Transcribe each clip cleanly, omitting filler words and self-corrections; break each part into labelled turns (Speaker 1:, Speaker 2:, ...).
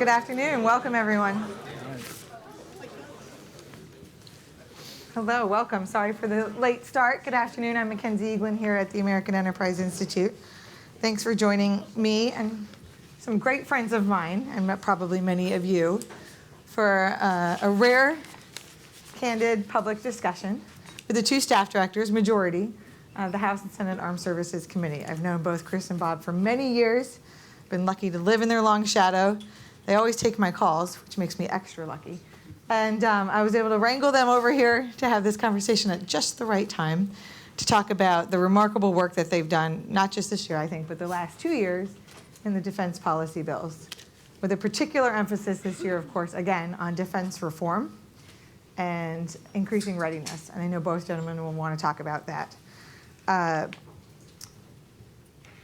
Speaker 1: Good afternoon. Welcome, everyone. Hello, welcome. Sorry for the late start. Good afternoon. I'm Mackenzie Eaglen here at the American Enterprise Institute. Thanks for joining me and some great friends of mine, and probably many of you, for a rare, candid public discussion with the two staff directors, majority, the House and Senate Armed Services Committee. I've known both Chris and Bob for many years. Been lucky to live in their long shadow. They always take my calls, which makes me extra lucky. And I was able to wrangle them over here to have this conversation at just the right time to talk about the remarkable work that they've done, not just this year, I think, but the last 2 years in the defense policy bills, with a particular emphasis this year, of course, again, on defense reform and increasing readiness. And I know both gentlemen will want to talk about that.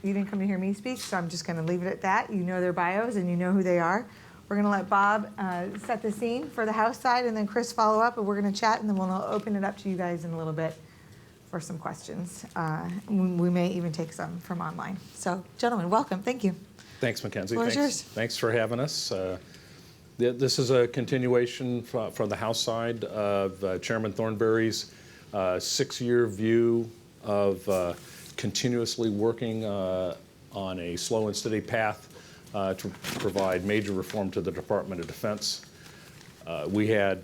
Speaker 1: You didn't come to hear me speak, so I'm just going to leave it at that. You know their bios and you know who they are. We're going to let Bob set the scene for the House side, and then Chris follow up, and we're going to chat, and then we'll open it up to you guys in a little bit for some questions. We may even take some from online. So, gentlemen, welcome. Thank you.
Speaker 2: Thanks, Mackenzie.
Speaker 1: Floor is yours.
Speaker 2: Thanks for having us. This is a continuation from the House side of Chairman Thornberry's 6-year view of continuously working on a slow and steady path to provide major reform to the Department of Defense. We had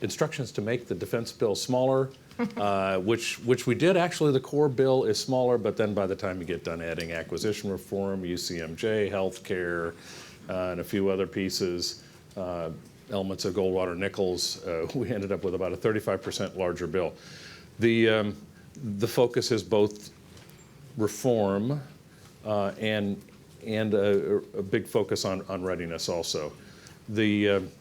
Speaker 2: instructions to make the defense bill smaller, which we did. Actually, the core bill is smaller, but then by the time you get done adding acquisition reform, UCMJ, healthcare, and a few other pieces, elements of Goldwater Nichols, we ended up with about a 35% larger bill. The focus is both reform and a big focus on readiness also. And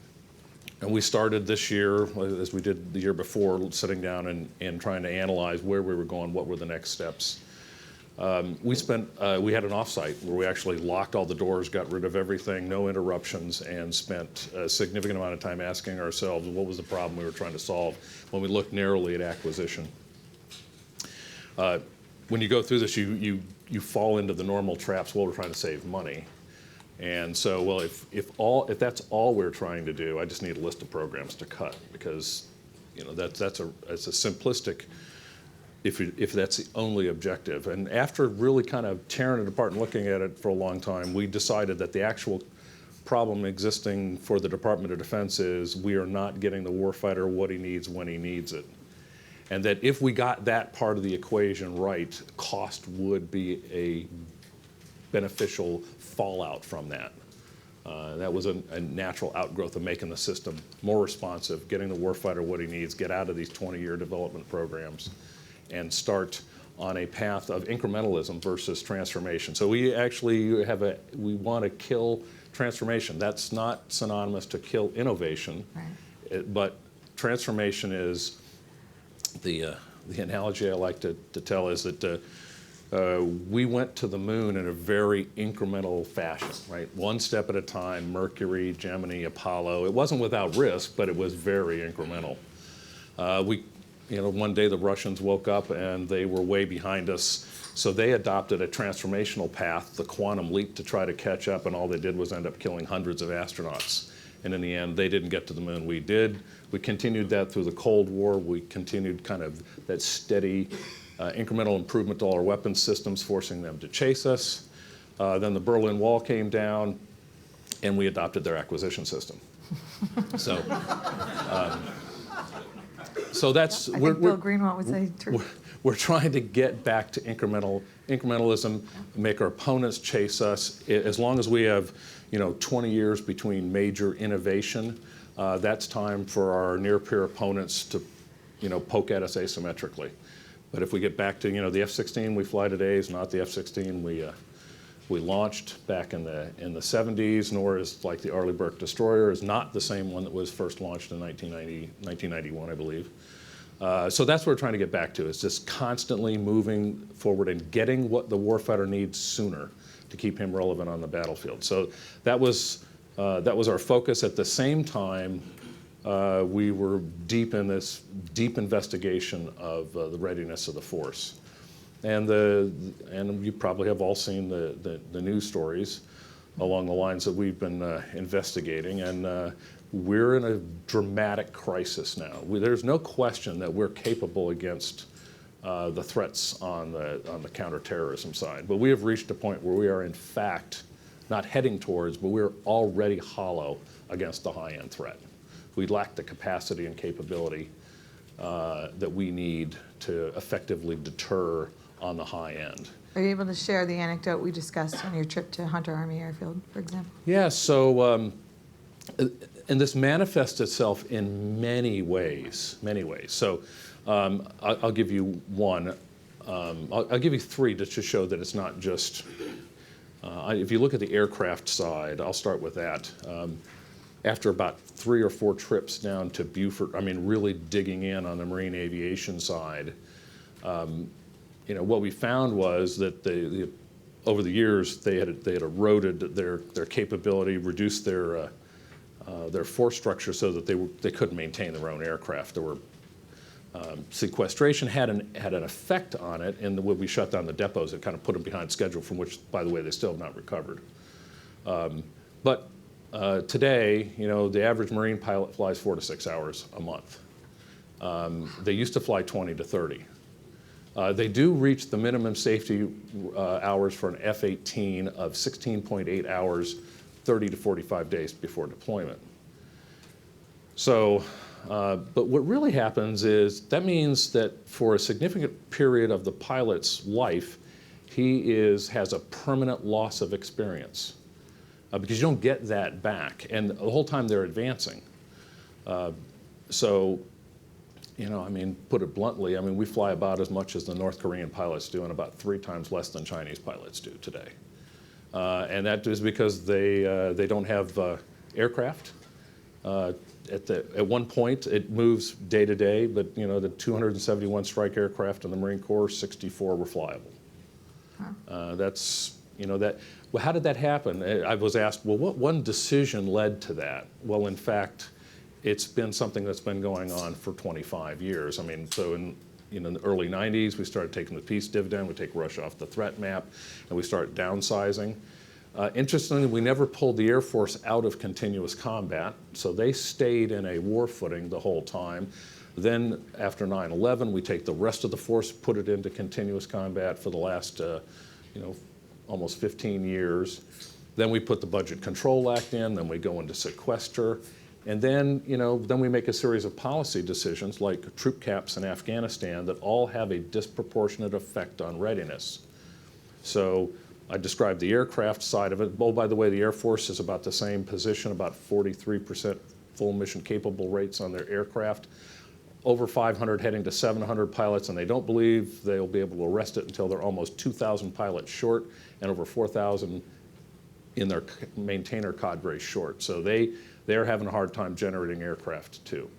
Speaker 2: we started this year, as we did the year before, sitting down and trying to analyze where we were going, what were the next steps. We had an offsite where we actually locked all the doors, got rid of everything, no interruptions, and spent a significant amount of time asking ourselves what was the problem we were trying to solve when we looked narrowly at acquisition. When you go through this, you fall into the normal traps. Well, we're trying to save money, and so, well, if that's all we're trying to do, I just need a list of programs to cut, because that's a simplistic. If that's the only objective, and after really kind of tearing it apart and looking at it for a long time, we decided that the actual problem existing for the Department of Defense is we are not getting the warfighter what he needs when he needs it. And that if we got that part of the equation right, cost would be a beneficial fallout from that. That was a natural outgrowth of making the system more responsive, getting the warfighter what he needs, get out of these 20-year development programs, and start on a path of incrementalism versus transformation. So we actually we want to kill transformation. That's not synonymous to kill innovation, right. But transformation is the analogy I like to tell is that we went to the moon in a very incremental fashion, right? One step at a time, Mercury, Gemini, Apollo. It wasn't without risk, but it was very incremental. One day the Russians woke up and they were way behind us, so they adopted a transformational path, the quantum leap, to try to catch up, and all they did was end up killing hundreds of astronauts. And in the end, they didn't get to the moon. We did. We continued that through the Cold War. We continued kind of that steady incremental improvement to all our weapons systems, forcing them to chase us. Then the Berlin Wall came down, and we adopted their acquisition system. So that's
Speaker 1: I think Bill Greenwald would say true.
Speaker 2: We're trying to get back to incrementalism, make our opponents chase us. As long as we have 20 years between major innovation, that's time for our near-peer opponents to poke at us asymmetrically. But if we get back to the F-16 we fly today is not the F-16 we launched back in the 70s, nor is like the Arleigh Burke destroyer is not the same one that was first launched in 1991, I believe. So that's what we're trying to get back to, is just constantly moving forward and getting what the warfighter needs sooner to keep him relevant on the battlefield. So that was our focus. At the same time, we were deep in this deep investigation of the readiness of the force. And you probably have all seen the news stories. along the lines that we've been investigating, and we're in a dramatic crisis now. There's no question that we're capable against the threats on the counterterrorism side, but we have reached a point where we are in fact not heading towards, but we're already hollow against the high-end threat. We lack the capacity and capability that we need to effectively deter on the high end.
Speaker 1: Are you able to share the anecdote we discussed on your trip to Hunter Army Airfield, for example?
Speaker 2: Yeah, so, and this manifests itself in many ways, So I'll give you one. I'll give you three just to show that it's not just, if you look at the aircraft side, I'll start with that. After about 3 or 4 trips down to Beaufort, really digging in on the marine aviation side, what we found was that over the years they had eroded their capability, reduced their force structure so that they couldn't maintain their own aircraft. There were sequestration had an effect on it, and when we shut down the depots, it kind of put them behind schedule, from which, by the way, they still have not recovered. But today, the average Marine pilot flies 4 to 6 hours a month. They used to fly 20 to 30. They do reach the minimum safety hours for an F-18 of 16.8 hours, 30 to 45 days before deployment. So, but what really happens is that means that for a significant period of the pilot's life, he has a permanent loss of experience. Because you don't get that back, and the whole time they're advancing. So, put it bluntly, we fly about as much as the North Korean pilots do, and about 3 times less than Chinese pilots do today. And that is because they don't have aircraft. At one point, it moves day to day, but the 271 strike aircraft in the Marine Corps, 64 were flyable. Well, how did that happen? I was asked, well, what one decision led to that? Well, in fact, it's been something that's been going on for 25 years. So in the early 90s, we started taking the peace dividend, we take Russia off the threat map, and we start downsizing. Interestingly, we never pulled the Air Force out of continuous combat, so they stayed in a war footing the whole time. Then after 9/11, we take the rest of the force, put it into continuous combat for the last, almost 15 years. Then we put the Budget Control Act in, then we go into sequester, and then, then we make a series of policy decisions like troop caps in Afghanistan that all have a disproportionate effect on readiness. So I described the aircraft side of it. Oh, by the way, the Air Force is about the same position, about 43% full mission capable rates on their aircraft. Over 500 heading to 700 pilots, and they don't believe they'll be able to arrest it until they're almost 2,000 pilots short and over 4,000 in their maintainer cadre short. So they're having a hard time generating aircraft too.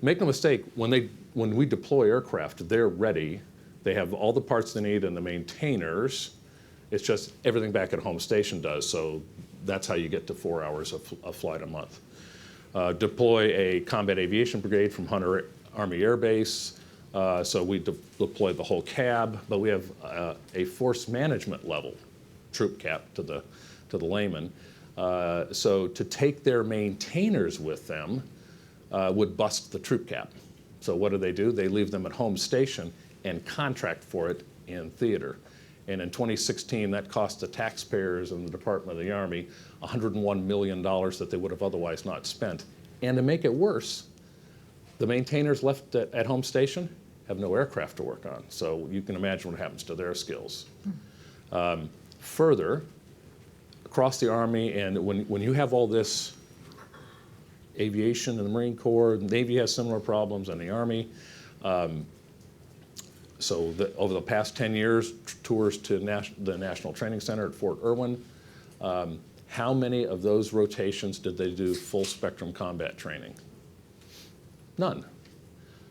Speaker 2: Make no mistake, when we deploy aircraft, they're ready. They have all the parts they need and the maintainers. It's just everything back at home station does, so that's how you get to 4 hours of flight a month. Deploy a combat aviation brigade from Hunter Army Air Base, so we deploy the whole cab, but we have a force management level, troop cap to the layman. So to take their maintainers with them would bust the troop cap. So what do? They leave them at home station and contract for it in theater. And in 2016, that cost the taxpayers and the Department of the Army $101 million that they would have otherwise not spent. And to make it worse, the maintainers left at home station have no aircraft to work on. So you can imagine what happens to their skills. Further, across the Army, and when you have all this aviation in the Marine Corps, the Navy has similar problems, and the Army. So over the past 10 years, tours to the National Training Center at Fort Irwin, how many of those rotations did they do full spectrum combat training? None.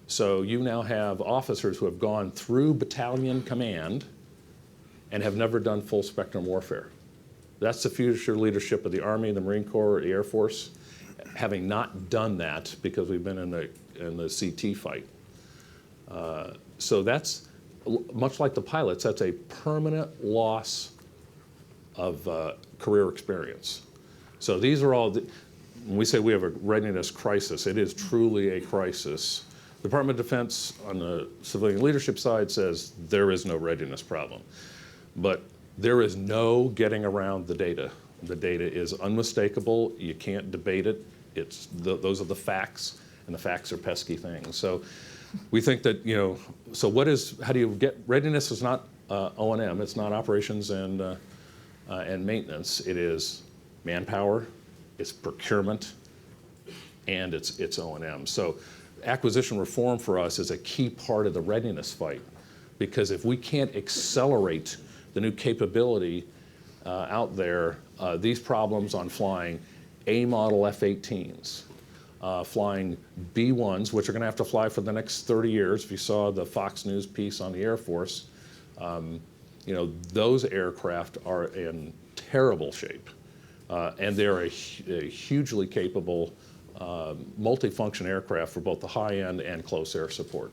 Speaker 2: So you now have officers who have gone through battalion command and have never done full spectrum warfare. That's the future leadership of the Army, the Marine Corps, the Air Force, having not done that because we've been in the CT fight. So that's, much like the pilots, that's a permanent loss of career experience. So these are all, when we say we have a readiness crisis, it is truly a crisis. The Department of Defense on the civilian leadership side says there is no readiness problem. But there is no getting around the data. The data is unmistakable. You can't debate it. Those are the facts, and the facts are pesky things. So we think that, so how do you get, readiness is not O&M, it's not operations and maintenance. It is manpower, it's procurement, and it's O&M. So acquisition reform for us is a key part of the readiness fight, because if we can't accelerate the new capability out there, these problems on flying A-model F-18s, flying B-1s, which are going to have to fly for the next 30 years. If you saw the Fox News piece on the Air Force, those aircraft are in terrible shape. And they're a hugely capable multifunction aircraft for both the high-end and close air support.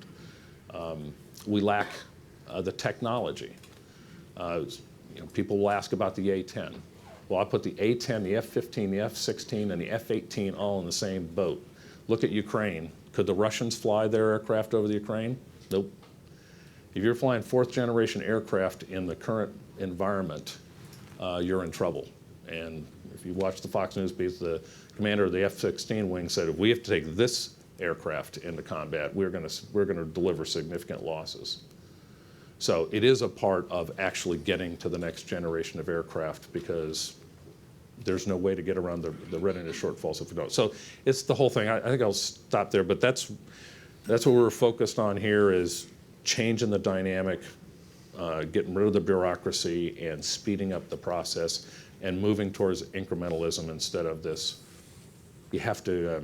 Speaker 2: We lack the technology. People will ask about the A-10. Well, I put the A-10, the F-15, the F-16, and the F-18 all in the same boat. Look at Ukraine. Could the Russians fly their aircraft over the Ukraine? Nope. If you're flying fourth-generation aircraft in the current environment, you're in trouble. And if you watch the Fox News piece, the commander of the F-16 wing said, if we have to take this aircraft into combat, we're going to deliver significant losses. So it is a part of actually getting to the next generation of aircraft, because there's no way to get around the readiness shortfalls if we don't. So it's the whole thing. I think I'll stop there, but that's what we're focused on here, is changing the dynamic, getting rid of the bureaucracy and speeding up the process and moving towards incrementalism instead of this. You have to,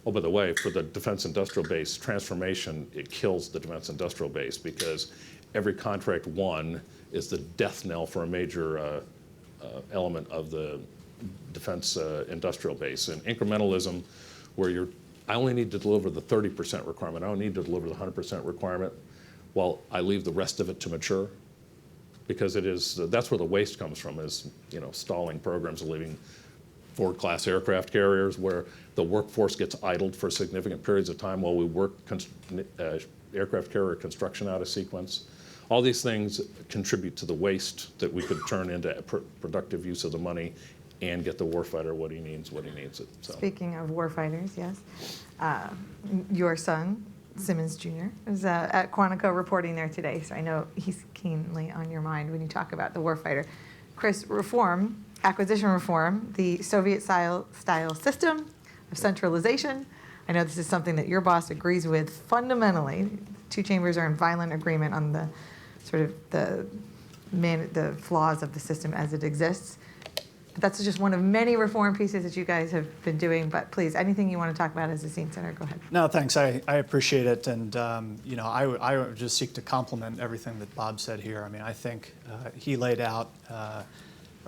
Speaker 2: oh, by the way, for the defense industrial base transformation, it kills the defense industrial base, because every contract won is the death knell for a major element of the defense industrial base. And incrementalism, where I only need to deliver the 30% requirement, I don't need to deliver the 100% requirement, while I leave the rest of it to mature, because that's where the waste comes from, is stalling programs and leaving Ford-class aircraft carriers where the workforce gets idled for significant periods of time while we work aircraft carrier construction out of sequence. All these things contribute to the waste that we could turn into productive use of the money and get the warfighter what he needs it. So.
Speaker 1: Speaking of warfighters, yes. Your son, Simmons Jr., is at Quantico reporting there today, so I know he's keenly on your mind when you talk about the warfighter. Chris, acquisition reform, the Soviet-style system of centralization. I know this is something that your boss agrees with fundamentally. Two chambers are in violent agreement on the sort of the flaws of the system as it exists. But that's just one of many reform pieces that you guys have been doing. But please, anything you want to talk about as a scene center, go ahead.
Speaker 3: No, thanks. I appreciate it. And, I would just seek to complement everything that Bob said here. I mean, I think he laid out a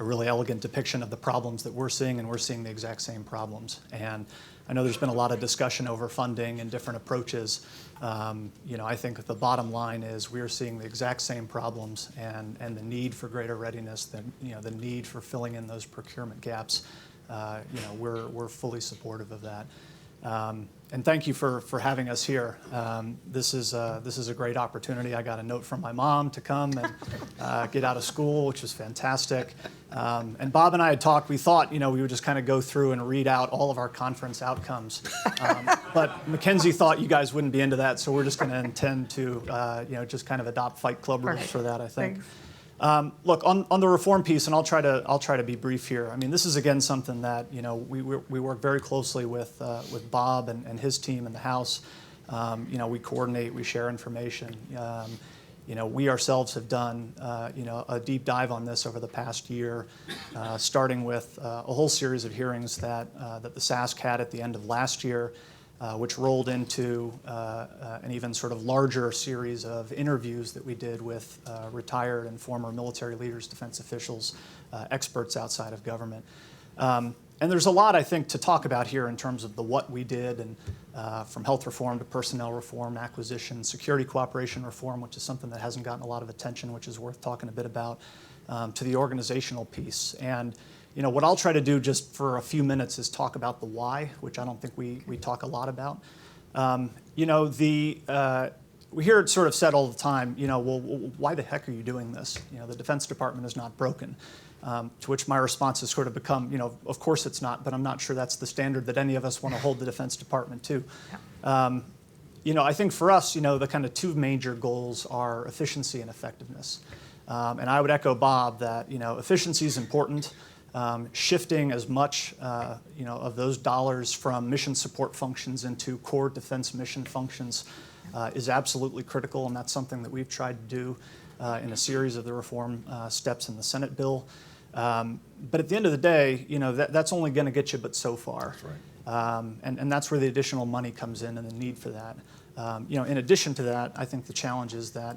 Speaker 3: really elegant depiction of the problems that we're seeing, and we're seeing the exact same problems. And I know there's been a lot of discussion over funding and different approaches. I think the bottom line is we're seeing the exact same problems, and the need for greater readiness, the need for filling in those procurement gaps. We're fully supportive of that. And thank you for having us here. This is a great opportunity. I got a note from my mom to come and get out of school, which was fantastic. And Bob and I had talked. We thought, we would just kind of go through and read out all of our conference outcomes. But Mackenzie thought you guys wouldn't be into that, so we're just going to intend to, just kind of adopt Fight Club rules for that, I think.
Speaker 1: Thanks.
Speaker 3: Look, on the reform piece, and I'll try to be brief here. I mean, this is again something that we work very closely with Bob and his team in the House. We coordinate, we share information. We ourselves have done a deep dive on this over the past year, starting with a whole series of hearings that the SASC had at the end of last year, which rolled into an even sort of larger series of interviews that we did with retired and former military leaders, defense officials, experts outside of government. And there's a lot, I think, to talk about here in terms of the what we did, and from health reform to personnel reform, acquisition, security cooperation reform, which is something that hasn't gotten a lot of attention, which is worth talking a bit about, to the organizational piece. And What I'll try to do just for a few minutes is talk about the why, which I don't think we talk a lot about. We hear it sort of said all the time, well, why the heck are you doing this? The Defense Department is not broken. To which my response has sort of become, of course it's not, but I'm not sure that's the standard that any of us want to hold the Defense Department to. I think for us, the kind of two major goals are efficiency and effectiveness. And I would echo Bob that, efficiency is important. Shifting as much, of those dollars from mission support functions into core defense mission functions is absolutely critical, and that's something that we've tried to do in a series of the reform steps in the Senate bill. But at the end of the day, that's only going to get you but so far.
Speaker 2: That's right.
Speaker 3: And that's where the additional money comes in and the need for that. In addition to that, I think the challenge is that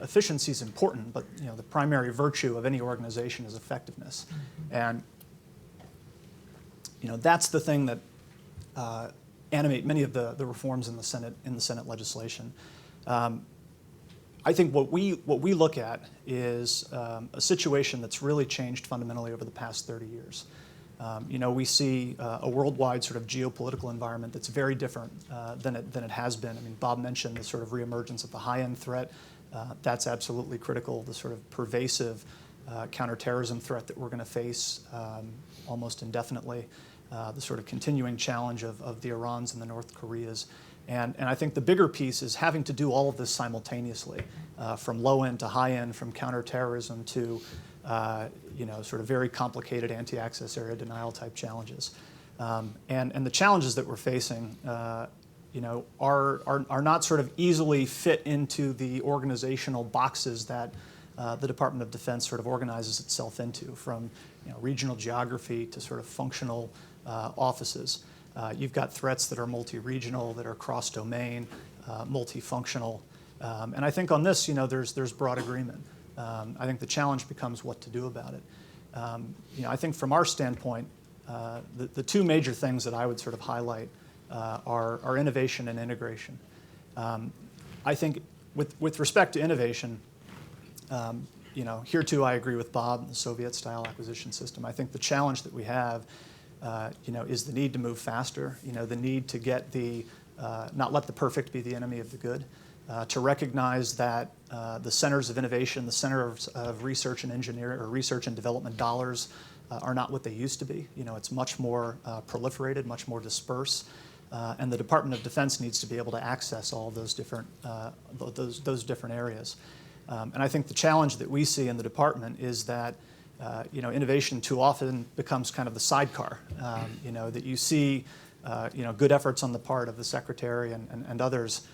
Speaker 3: efficiency is important, but the primary virtue of any organization is effectiveness. And that's the thing that animate many of the reforms in the Senate legislation. I think what we look at is a situation that's really changed fundamentally over the past 30 years. We see a worldwide sort of geopolitical environment that's very different than it has been. I mean, Bob mentioned the sort of reemergence of the high-end threat. That's absolutely critical. The sort of pervasive counterterrorism threat that we're going to face almost indefinitely. The sort of continuing challenge of the Irans and the North Koreas. And I think the bigger piece is having to do all of this simultaneously, from low end to high end, from counterterrorism to sort of very complicated anti-access area denial type challenges. And the challenges that we're facing, are not sort of easily fit into the organizational boxes that the Department of Defense sort of organizes itself into, from regional geography to sort of functional offices. You've got threats that are multi-regional, that are cross-domain, multifunctional. And I think on this, there's broad agreement. I think the challenge becomes what to do about it. I think from our standpoint, the two major things that I would sort of highlight are innovation and integration. I think with respect to innovation, here too I agree with Bob, the Soviet-style acquisition system. I think the challenge that we have, is the need to move faster. The need to get not let the perfect be the enemy of the good. To recognize that the centers of innovation, the centers of research and engineering or research and development dollars are not what they used to be. It's much more proliferated, much more dispersed, and the Department of Defense needs to be able to access all of those different areas. And I think the challenge that we see in the department is that innovation too often becomes kind of the sidecar. That you see good efforts on the part of the secretary and others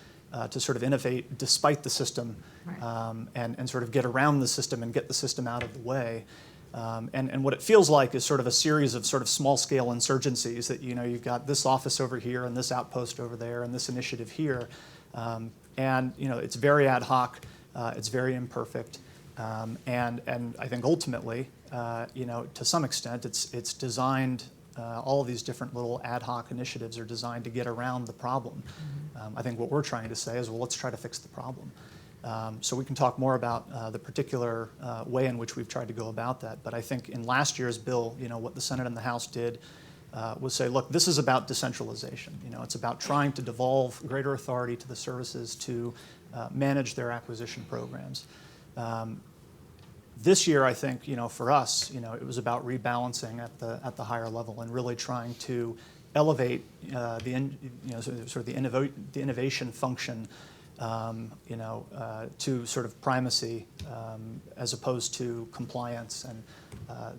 Speaker 3: to sort of innovate despite the system, right. And sort of get around the system and get the system out of the way. And what it feels like is sort of a series of sort of small-scale insurgencies that, you've got this office over here and this outpost over there and this initiative here. And it's very ad hoc, it's very imperfect. And I think ultimately, to some extent, it's designed, all of these different little ad hoc initiatives are designed to get around the problem. I think what we're trying to say is, well, let's try to fix the problem. So we can talk more about the particular way in which we've tried to go about that. But I think in last year's bill, what the Senate and the House did was say, look, this is about decentralization. It's about trying to devolve greater authority to the services to manage their acquisition programs. This year, I think, for us, it was about rebalancing at the higher level and really trying to elevate the innovation function, to sort of primacy as opposed to compliance and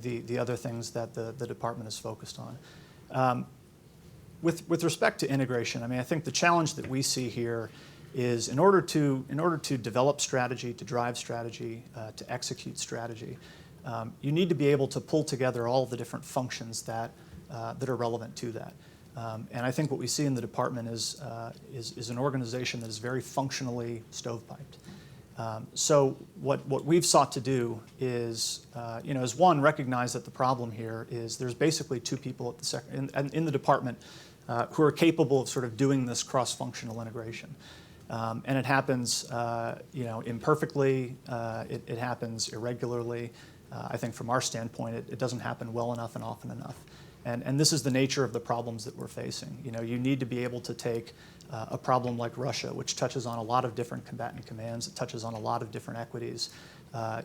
Speaker 3: the other things that the department is focused on. With respect to integration, I think the challenge that we see here is in order to develop strategy, to drive strategy, to execute strategy, you need to be able to pull together all of the different functions that are relevant to that. And I think what we see in the department is an organization that is very functionally stovepiped. So what we've sought to do is, is one, recognize that the problem here is there's basically two people at in the department who are capable of sort of doing this cross-functional integration. And it happens, imperfectly. It happens irregularly. I think from our standpoint, it doesn't happen well enough and often enough. And this is the nature of the problems that we're facing. You need to be able to take a problem like Russia, which touches on a lot of different combatant commands, it touches on a lot of different equities.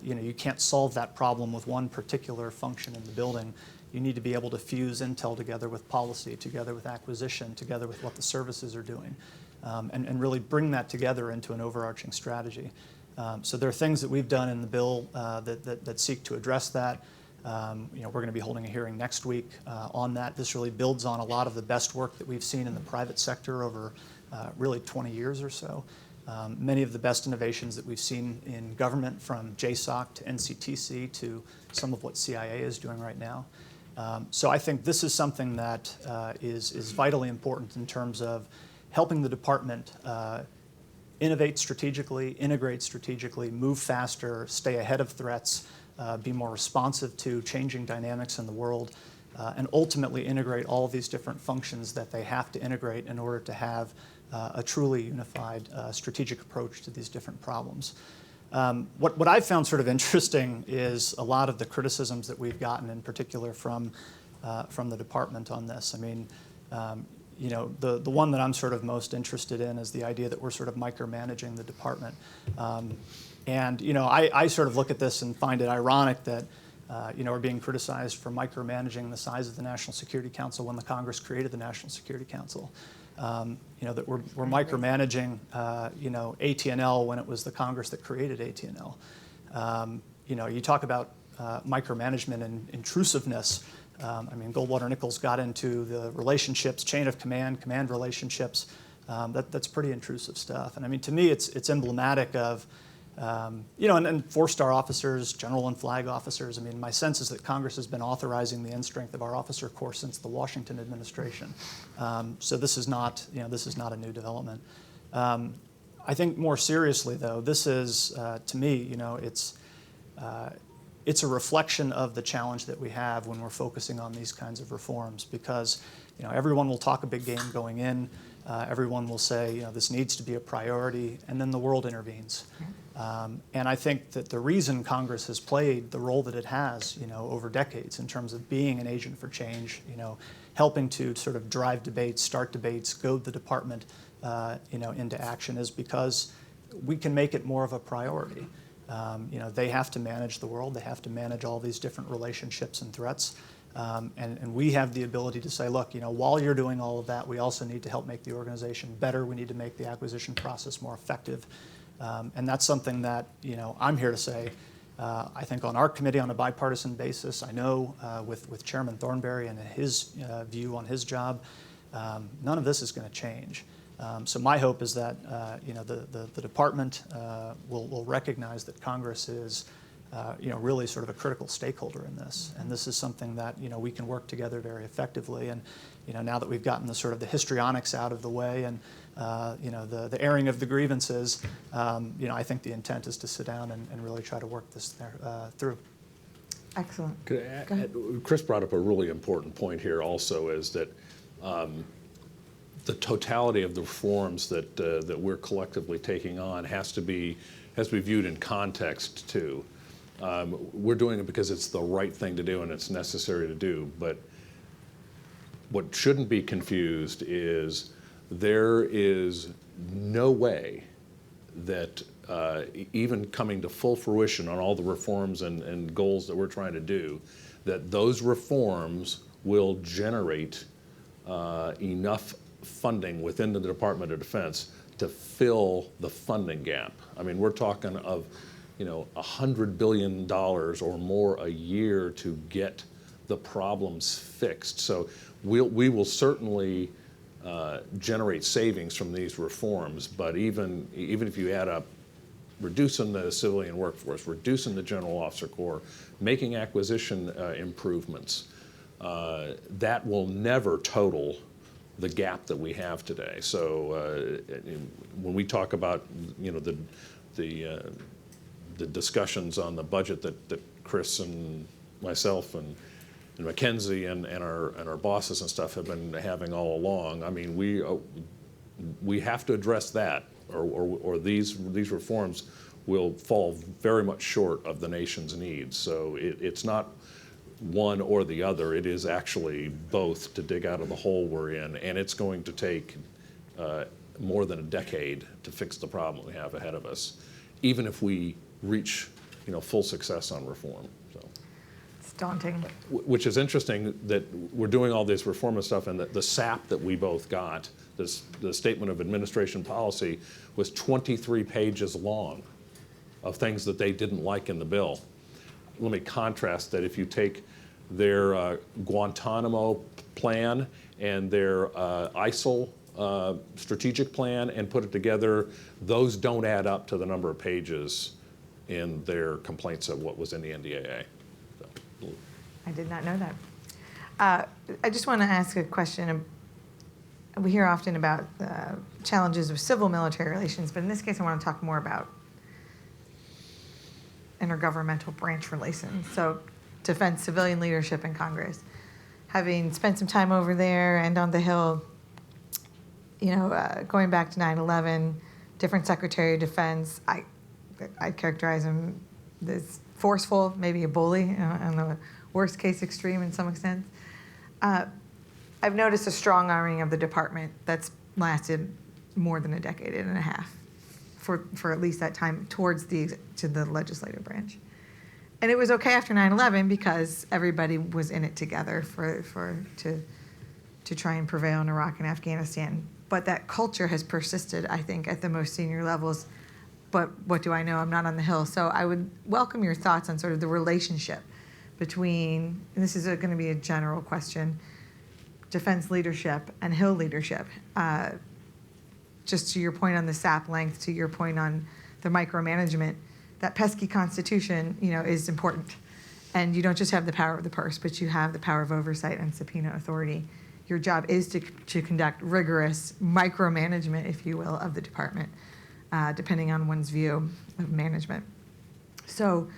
Speaker 3: You can't solve that problem with one particular function in the building. You need to be able to fuse intel together with policy, together with acquisition, together with what the services are doing, and really bring that together into an overarching strategy. So there are things that we've done in the bill that seek to address that. We're going to be holding a hearing next week on that. This really builds on a lot of the best work that we've seen in the private sector over really 20 years or so. Many of the best innovations that we've seen in government, from JSOC to NCTC to some of what CIA is doing right now. So I think this is something that is vitally important in terms of helping the department innovate strategically, integrate strategically, move faster, stay ahead of threats, be more responsive to changing dynamics in the world, and ultimately integrate all of these different functions that they have to integrate in order to have a truly unified strategic approach to these different problems. What I've found sort of interesting is a lot of the criticisms that we've gotten, in particular from the department on this. I mean, the one that I'm sort of most interested in is the idea that we're sort of micromanaging the department. I sort of look at this and find it ironic that we're being criticized for micromanaging the size of the National Security Council when the Congress created the National Security Council. That we're micromanaging AT&L when it was the Congress that created AT&L. You talk about micromanagement and intrusiveness. Goldwater-Nichols got into the relationships, chain of command relationships. That's pretty intrusive stuff. And to me, it's emblematic of, and four-star officers, general and flag officers. My sense is that Congress has been authorizing the end strength of our officer corps since the Washington administration. So this is not a new development. I think more seriously, though, this is, to me, it's a reflection of the challenge that we have when we're focusing on these kinds of reforms, because everyone will talk a big game going in. Everyone will say, this needs to be a priority, and then the world intervenes. And I think that the reason Congress has played the role that it has, over decades in terms of being an agent for change, helping to sort of drive debates, start debates, goad the department, into action, is because we can make it more of a priority. They have to manage the world. They have to manage all these different relationships and threats. And we have the ability to say, look, while you're doing all of that, we also need to help make the organization better. We need to make the acquisition process more effective. And that's something that, I'm here to say, I think on our committee on a bipartisan basis, I know with Chairman Thornberry and his view on his job, none of this is going to change. So my hope is that the department will recognize that Congress is really sort of a critical stakeholder in this, and this is something that we can work together very effectively. And now that we've gotten the sort of the histrionics out of the way and the airing of the grievances, I think the intent is to sit down and really try to work this through.
Speaker 1: Excellent.
Speaker 2: Chris brought up a really important point here also, is that the totality of the reforms that we're collectively taking on has to be viewed in context too. We're doing it because it's the right thing to do and it's necessary to do. But what shouldn't be confused is there is no way that even coming to full fruition on all the reforms and goals that we're trying to do, that those reforms will generate enough funding within the Department of Defense to fill the funding gap. We're talking of $100 billion or more a year to get the problems fixed. So we will certainly generate savings from these reforms, but even if you add up reducing the civilian workforce, reducing the general officer corps, making acquisition improvements, that will never total the gap that we have today. So when we talk about the discussions on the budget that Chris and myself and Mackenzie and our bosses and stuff have been having all along, we have to address that, or these reforms will fall very much short of the nation's needs. So it's not one or the other. It is actually both to dig out of the hole we're in, and it's going to take more than a decade to fix the problem we have ahead of us, even if we reach full success on reform. So.
Speaker 1: It's daunting.
Speaker 2: Which is interesting that we're doing all this reform and stuff, and the SAP that we both got, the Statement of Administration Policy, was 23 pages long of things that they didn't like in the bill. Let me contrast that. If you take their Guantanamo plan and their ISIL strategic plan and put it together, those don't add up to the number of pages in their complaints of what was in the NDAA. So.
Speaker 1: I did not know that. I just want to ask a question. We hear often about challenges of civil-military relations, but in this case I want to talk more about intergovernmental branch relations. So defense, civilian leadership in Congress. Having spent some time over there and on the Hill, going back to 9/11, different Secretary of Defense, I'd characterize him as forceful, maybe a bully, on the worst case extreme in some extent. I've noticed a strong arming of the department that's lasted more than a decade and a half for at least that time to the legislative branch. And it was okay after 9/11 because everybody was in it together to try and prevail in Iraq and Afghanistan. But that culture has persisted, I think, at the most senior levels. But what do I know? I'm not on the Hill. So I would welcome your thoughts on sort of the relationship between, and this is going to be a general question, defense leadership and Hill leadership. Just to your point on the SAP length, to your point on the micromanagement, that pesky Constitution, is important. And you don't just have the power of the purse, but you have the power of oversight and subpoena authority. Your job is to conduct rigorous micromanagement, if you will, of the department, depending on one's view of management. So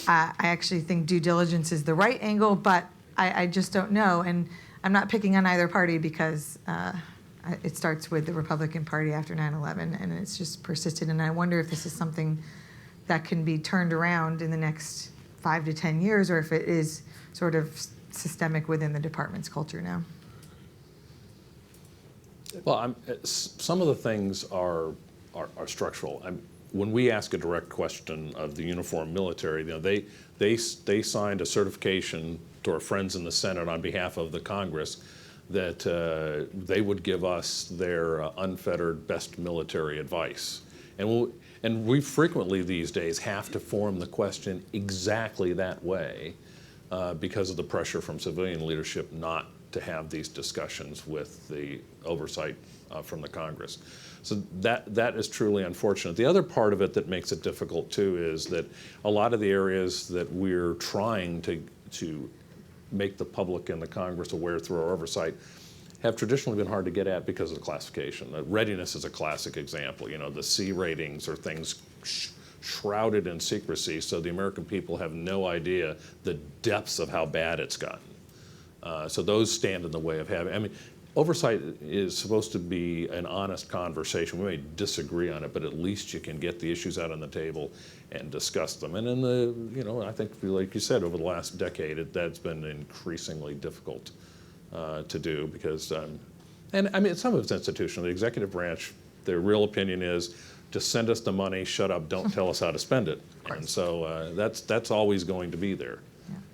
Speaker 1: I actually think due diligence is the right angle, but I just don't know. And I'm not picking on either party because it starts with the Republican Party after 9/11, and it's just persisted. And I wonder if this is something that can be turned around in the next 5 to 10 years, or if it is sort of systemic within the department's culture now.
Speaker 2: Well, some of the things are structural. When we ask a direct question of the uniformed military, they signed a certification to our friends in the Senate on behalf of the Congress that they would give us their unfettered best military advice. And we frequently these days have to form the question exactly that way because of the pressure from civilian leadership not to have these discussions with the oversight from the Congress. So that is truly unfortunate. The other part of it that makes it difficult too is that a lot of the areas that we're trying to make the public and the Congress aware through our oversight have traditionally been hard to get at because of the classification. Readiness is a classic example. The C ratings are things shrouded in secrecy, so the American people have no idea the depths of how bad it's gotten. So those stand in the way of having, oversight is supposed to be an honest conversation. We may disagree on it, but at least you can get the issues out on the table and discuss them. And in I think, like you said, over the last decade, that's been increasingly difficult to do because, some of it's institutional. The executive branch, their real opinion is just send us the money, shut up, don't tell us how to spend it. And so that's always going to be there.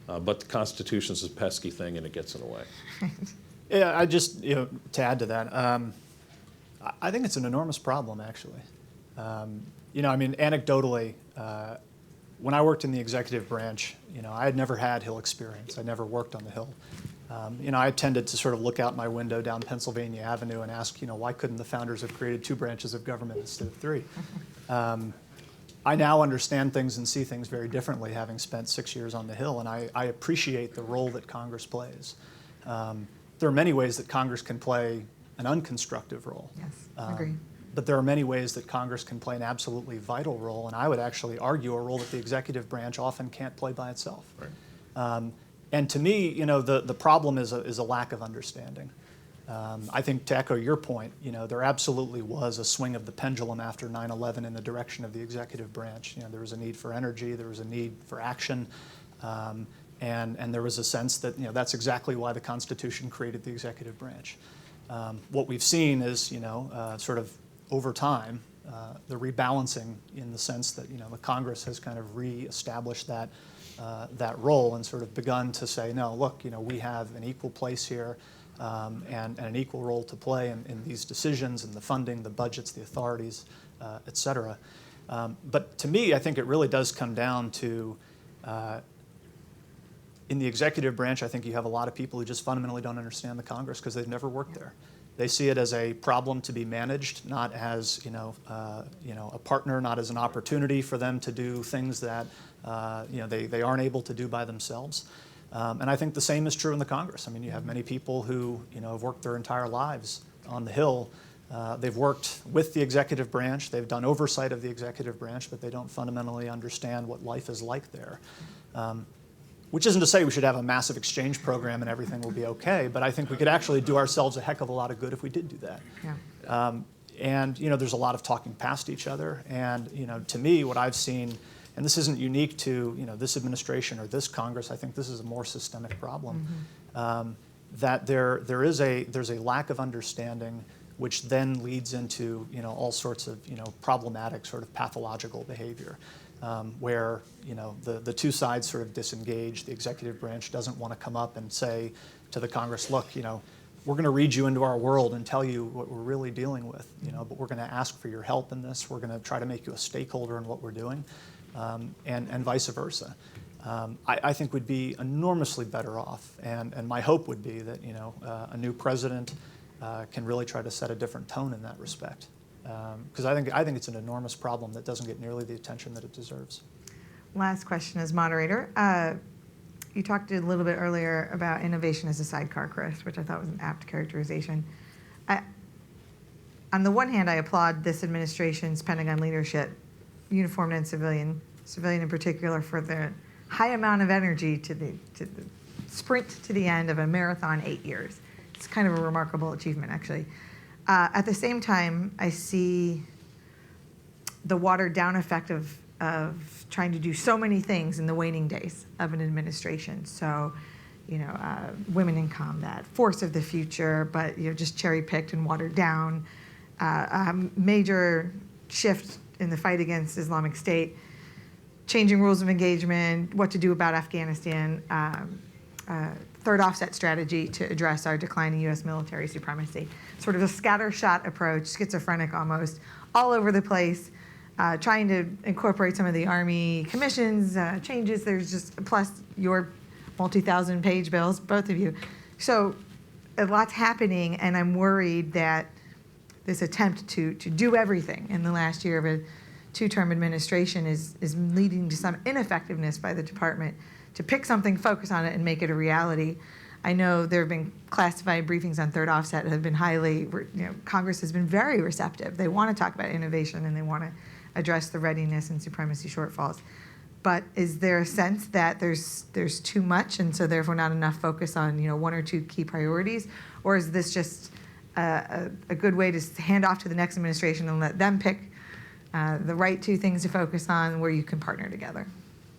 Speaker 2: Yeah. But the Constitution's a pesky thing and it gets in the way.
Speaker 3: Yeah, I just, to add to that, I think it's an enormous problem, actually. Anecdotally, when I worked in the executive branch, I had never had Hill experience. I never worked on the Hill. I tended to sort of look out my window down Pennsylvania Avenue and ask, why couldn't the founders have created 2 branches of government instead of 3? I now understand things and see things very differently, having spent 6 years on the Hill, and I appreciate the role that Congress plays. There are many ways that Congress can play an unconstructive role.
Speaker 1: Yes, I agree.
Speaker 3: But there are many ways that Congress can play an absolutely vital role, and I would actually argue a role that the executive branch often can't play by itself. Right. And to me, the problem is a lack of understanding. I think to echo your point, there absolutely was a swing of the pendulum after 9/11 in the direction of the executive branch. There was a need for energy, there was a need for action, and there was a sense that that's exactly why the Constitution created the executive branch. What we've seen is sort of over time the rebalancing in the sense that the Congress has kind of reestablished that role and sort of begun to say, no, look, we have an equal place here. And an equal role to play in these decisions and the funding, the budgets, the authorities, et cetera. But to me, I think it really does come down to, in the executive branch, I think you have a lot of people who just fundamentally don't understand the Congress because they've never worked there. They see it as a problem to be managed, not as a partner, not as an opportunity for them to do things that they aren't able to do by themselves. And I think the same is true in the Congress. I mean, you have many people who have worked their entire lives on the Hill. They've worked with the executive branch. They've done oversight of the executive branch, but they don't fundamentally understand what life is like there. Which isn't to say we should have a massive exchange program and everything will be okay, but I think we could actually do ourselves a heck of a lot of good if we did do that.
Speaker 1: Yeah.
Speaker 3: And there's a lot of talking past each other. And to me, what I've seen, and this isn't unique to this administration or this Congress, I think this is a more systemic problem, that there's a lack of understanding, which then leads into all sorts of problematic sort of pathological behavior, where the two sides sort of disengage. The executive branch doesn't want to come up and say to the Congress, look, we're going to read you into our world and tell you what we're really dealing with, but we're going to ask for your help in this. We're going to try to make you a stakeholder in what we're doing. And vice versa. I think we'd be enormously better off, and my hope would be that a new president can really try to set a different tone in that respect, because I think it's an enormous problem that doesn't get nearly the attention that it deserves.
Speaker 1: Last question as moderator. You talked a little bit earlier about innovation as a sidecar, Chris, which I thought was an apt characterization. On the one hand, I applaud this administration's Pentagon leadership, uniformed and civilian in particular, for the high amount of energy to the sprint to the end of a marathon 8 years. It's kind of a remarkable achievement, actually. At the same time, I see the watered down effect of trying to do so many things in the waning days of an administration. So, women in combat, force of the future, but just cherry picked and watered down. A major shift in the fight against Islamic State, changing rules of engagement, what to do about Afghanistan, third offset strategy to address our declining U.S. military supremacy. Sort of a scattershot approach, schizophrenic almost, all over the place, trying to incorporate some of the Army commissions, changes. There's just, plus your multi-thousand page bills, both of you. So a lot's happening, and I'm worried that this attempt to do everything in the last year of a two-term administration is leading to some ineffectiveness by the department to pick something, focus on it, and make it a reality. I know there have been classified briefings on third offset that have been highly, Congress has been very receptive. They want to talk about innovation and they want to address the readiness and supremacy shortfalls. But is there a sense that there's too much and so therefore not enough focus on one or two key priorities? Or is this just a good way to hand off to the next administration and let them pick the right two things to focus on where you can partner together?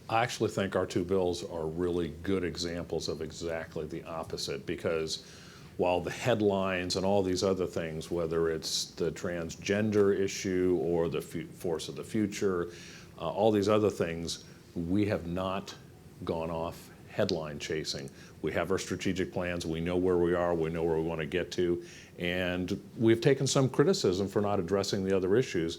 Speaker 2: I actually think our two bills are really good examples of exactly the opposite, because while the headlines and all these other things, whether it's the transgender issue or the force of the future, all these other things, we have not gone off headline chasing. We have our strategic plans, we know where we are, we know where we want to get to, and we've taken some criticism for not addressing the other issues,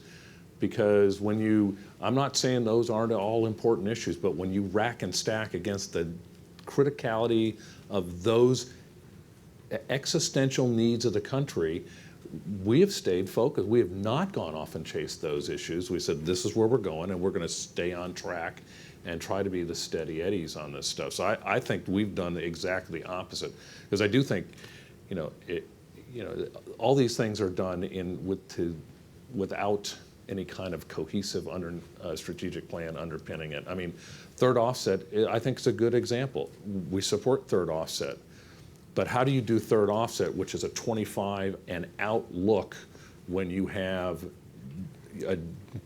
Speaker 2: because I'm not saying those aren't all important issues, but when you rack and stack against the criticality of those existential needs of the country, we have stayed focused. We have not gone off and chased those issues. We said, this is where we're going, and we're going to stay on track and try to be the steady eddies on this stuff. So I think we've done exactly the opposite, because I do think, all these things are done without any kind of cohesive strategic plan underpinning it. I mean, third offset, I think, is a good example. We support third offset. But how do you do third offset, which is a 25 and out look when you have a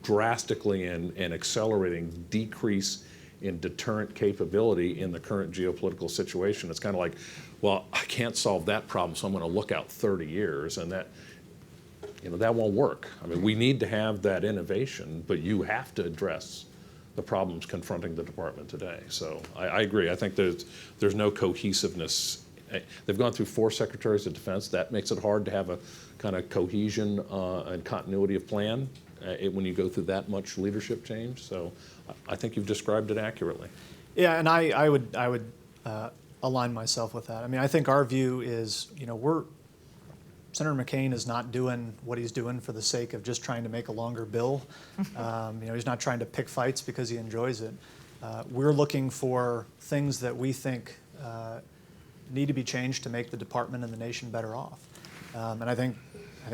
Speaker 2: drastically and accelerating decrease in deterrent capability in the current geopolitical situation? It's kind of like, well, I can't solve that problem, so I'm going to look out 30 years, and that won't work. I mean, we need to have that innovation, but you have to address the problems confronting the department today. So I agree. I think there's no cohesiveness. They've gone through 4 secretaries of defense. That makes it hard to have a kind of cohesion and continuity of plan when you go through that much leadership change. So I think you've described it accurately.
Speaker 3: Yeah, and I would align myself with that. I mean, I think our view is, Senator McCain is not doing what he's doing for the sake of just trying to make a longer bill. He's not trying to pick fights because he enjoys it. We're looking for things that we think need to be changed to make the department and the nation better off. And I think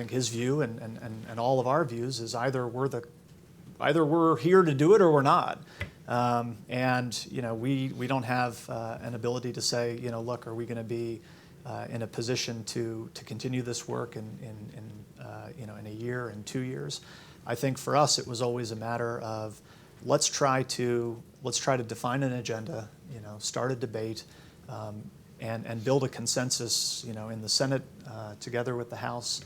Speaker 3: his view and all of our views is either we're here to do it or we're not. We don't have an ability to say, look, are we going to be in a position to continue this work in a year and 2 years? I think for us it was always a matter of let's try to define an agenda, start a debate, and build a consensus, in the Senate together with the House.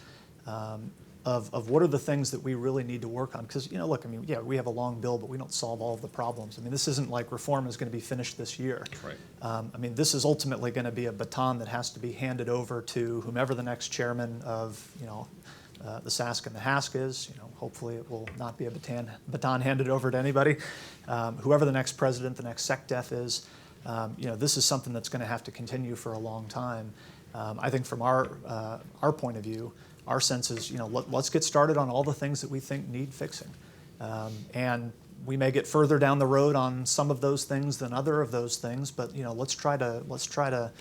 Speaker 3: Of what are the things that we really need to work on. Because, look, we have a long bill, but we don't solve all of the problems. This isn't like reform is going to be finished this year.
Speaker 2: Right.
Speaker 3: This is ultimately going to be a baton that has to be handed over to whomever the next chairman of, the SASC and the HASC is. Hopefully it will not be a baton handed over to anybody. Whoever the next president, the next SecDef is, this is something that's going to have to continue for a long time. I think from our point of view, our sense is, let's get started on all the things that we think need fixing. And we may get further down the road on some of those things than other of those things, but let's try to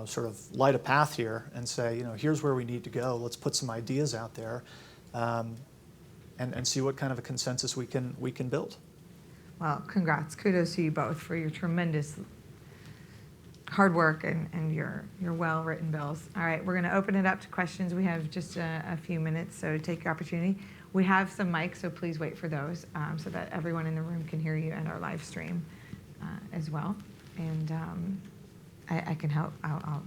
Speaker 3: sort of light a path here and say, here's where we need to go. Let's put some ideas out there, and see what kind of a consensus we can build.
Speaker 1: Well, congrats. Kudos to you both for your tremendous hard work and your well-written bills. All right, we're going to open it up to questions. We have just a few minutes, so take your opportunity. We have some mics, so please wait for those so that everyone in the room can hear you and our live stream as well. And I can help. I'll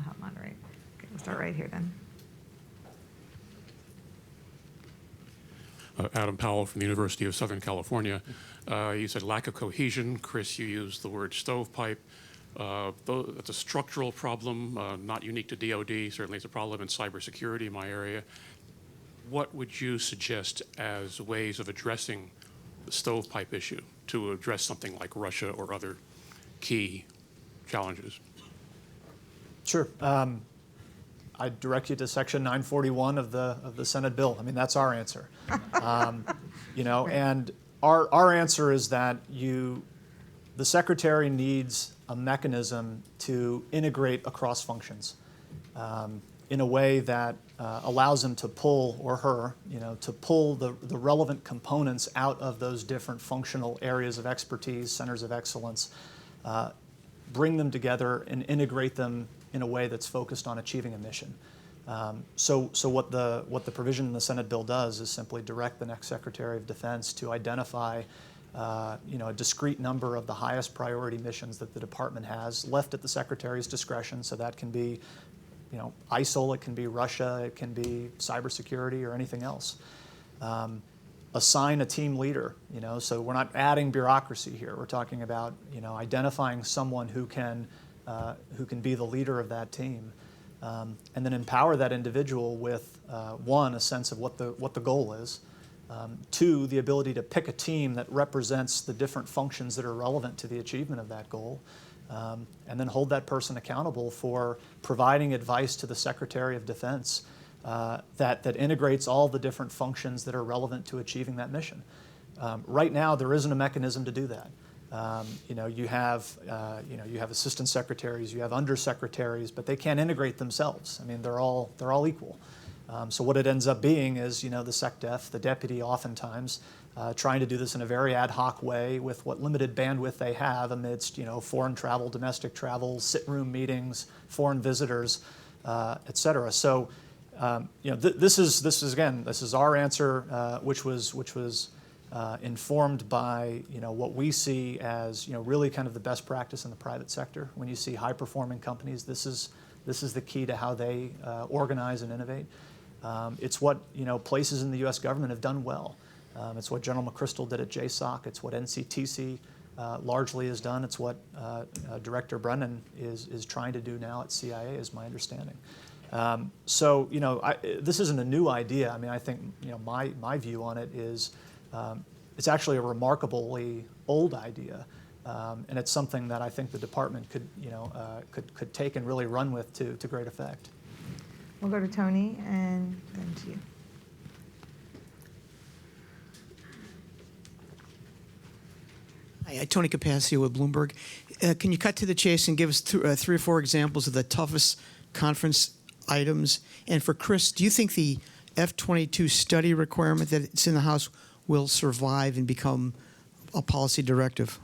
Speaker 1: help moderate. Okay, we'll start right here then.
Speaker 4: Adam Powell from the University of Southern California. You said lack of cohesion. Chris, you used the word stovepipe. That's a structural problem, not unique to DoD. Certainly it's a problem in cybersecurity in my area. What would you suggest as ways of addressing the stovepipe issue to address something like Russia or other key challenges?
Speaker 3: Sure. I direct you to Section 941 of the Senate bill. That's our answer. And our answer is that the Secretary needs a mechanism to integrate across functions in a way that allows him to pull, or her, to pull the relevant components out of those different functional areas of expertise, centers of excellence, bring them together and integrate them in a way that's focused on achieving a mission. So what the provision in the Senate bill does is simply direct the next Secretary of Defense to identify a discrete number of the highest priority missions that the department has left at the Secretary's discretion. So that can be, ISIL, it can be Russia, it can be cybersecurity or anything else. Assign a team leader, so we're not adding bureaucracy here. We're talking about, identifying someone who can be the leader of that team. And then empower that individual with, one, a sense of what the goal is, two, the ability to pick a team that represents the different functions that are relevant to the achievement of that goal, and then hold that person accountable for providing advice to the Secretary of Defense that integrates all the different functions that are relevant to achieving that mission. Right now, there isn't a mechanism to do that. You have assistant secretaries, you have undersecretaries, but they can't integrate themselves. They're all equal. So what it ends up being is, the SecDef, the deputy, oftentimes trying to do this in a very ad hoc way with what limited bandwidth they have amidst foreign travel, domestic travel, sit-room meetings, foreign visitors, et cetera. So this is our answer, which was informed by what we see as really kind of the best practice in the private sector. When you see high-performing companies, this is the key to how they organize and innovate. It's what places in the U.S. government have done well. It's what General McChrystal did at JSOC. It's what NCTC largely has done. It's what Director Brennan is trying to do now at CIA, is my understanding. So this isn't a new idea. I mean, I think my view on it is it's actually a remarkably old idea, and it's something that I think the department could take and really run with to great effect.
Speaker 1: We'll go to Tony and then to you.
Speaker 5: Hi, Tony Capaccio with Bloomberg. Can you cut to the chase and give us 3 or 4 examples of the toughest conference items? And for Chris, do you think the F-22 study requirement that's in the House will survive and become a policy directive?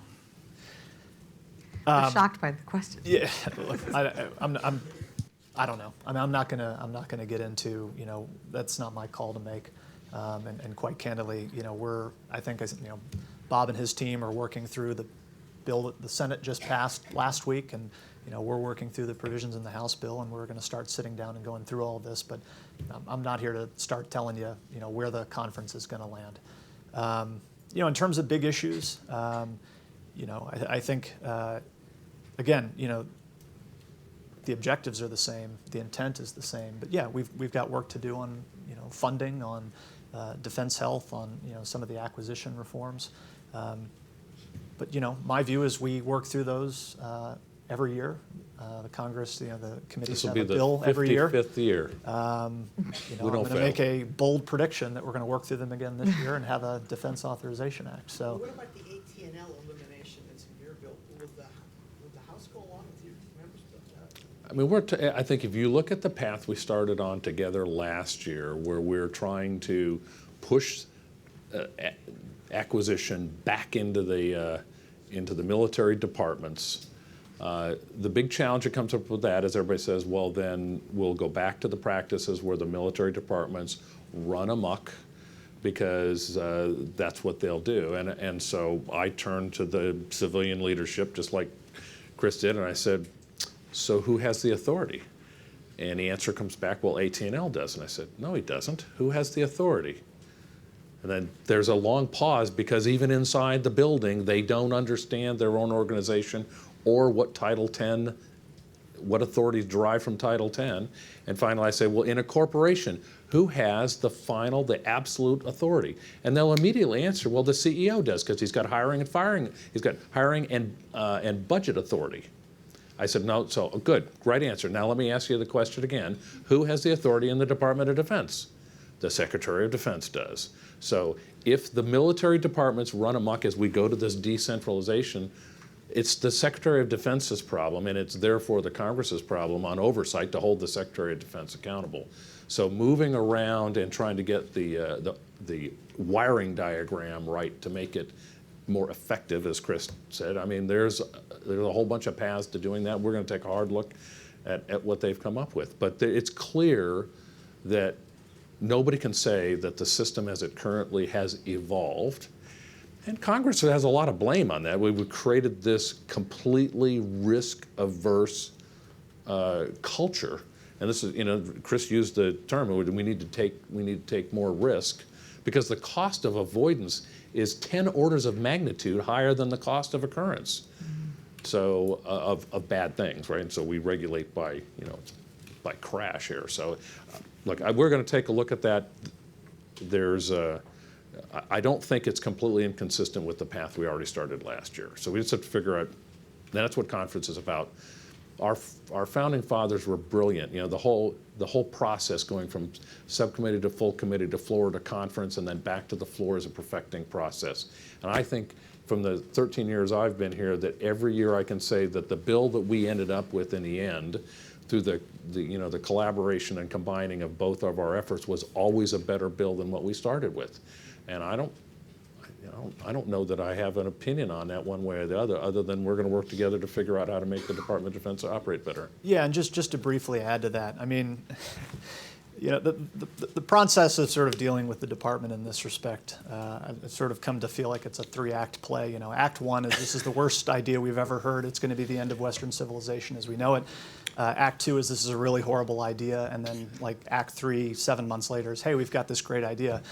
Speaker 1: I'm shocked by the question.
Speaker 3: Yeah, look, I don't know. I mean, I'm not gonna get into that's not my call to make. And quite candidly, I think Bob and his team are working through the bill that the Senate just passed last week, and we're working through the provisions in the House bill, and we're going to start sitting down and going through all of this. But I'm not here to start telling you, where the conference is going to land. In terms of big issues, I think again, the objectives are the same, the intent is the same. But yeah, we've got work to do on funding, on defense health, on some of the acquisition reforms. But my view is we work through those every year. The Congress, the committees have a bill every year.
Speaker 2: This will be the 55th year.
Speaker 3: I'm going to make a bold prediction that we're going to work through them again this year and have a Defense Authorization Act. So.
Speaker 6: What about the AT&L elimination that's in your bill? Will the House go along with your members' bill?
Speaker 2: I mean, I think if you look at the path we started on together last year, where we're trying to push acquisition back into the military departments, the big challenge that comes up with that is everybody says, well, then we'll go back to the practices where the military departments run amok, because that's what they'll do. And so I turned to the civilian leadership, just like Chris did, and I said, so who has the authority? And the answer comes back, well, AT&L does. And I said, no, he doesn't. Who has the authority? And then there's a long pause, because even inside the building, they don't understand their own organization or what Title 10, what authorities derive from Title 10. And finally I say, well, in a corporation, who has the absolute authority? And they'll immediately answer, well, the CEO does, because he's got hiring and firing. He's got hiring and budget authority. I said, no, so good, right answer. Now let me ask you the question again. Who has the authority in the Department of Defense? The Secretary of Defense does. So if the military departments run amok as we go to this decentralization, it's the Secretary of Defense's problem, and it's therefore the Congress's problem on oversight to hold the Secretary of Defense accountable. So moving around and trying to get the wiring diagram right to make it more effective, as Chris said. I mean, there's a whole bunch of paths to doing that. We're going to take a hard look at what they've come up with. But it's clear that nobody can say that the system as it currently has evolved. And Congress has a lot of blame on that. We've created this completely risk-averse culture. And this is, Chris used the term, we need to take more risk, because the cost of avoidance is 10 orders of magnitude higher than the cost of occurrence. So of bad things, right? And so we regulate by crash here. So look, we're going to take a look at that. I don't think it's completely inconsistent with the path we already started last year. So we just have to figure out, that's what conference is about. Our founding fathers were brilliant. The whole process going from subcommittee to full committee to floor to conference and then back to the floor is a perfecting process. And I think from the 13 years I've been here that every year I can say that the bill that we ended up with in the end, through the collaboration and combining of both of our efforts, was always a better bill than what we started with. And I don't know that I have an opinion on that one way or the other than we're going to work together to figure out how to make the Department of Defense operate better.
Speaker 3: Yeah, and just to briefly add to that, I mean, the process of sort of dealing with the department in this respect, I've sort of come to feel like it's a 3-act play. Act 1 is this is the worst idea we've ever heard. It's going to be the end of Western civilization as we know it. Act 2 is this is a really horrible idea, and then like Act 3, 7 months later is, hey, we've got this great idea.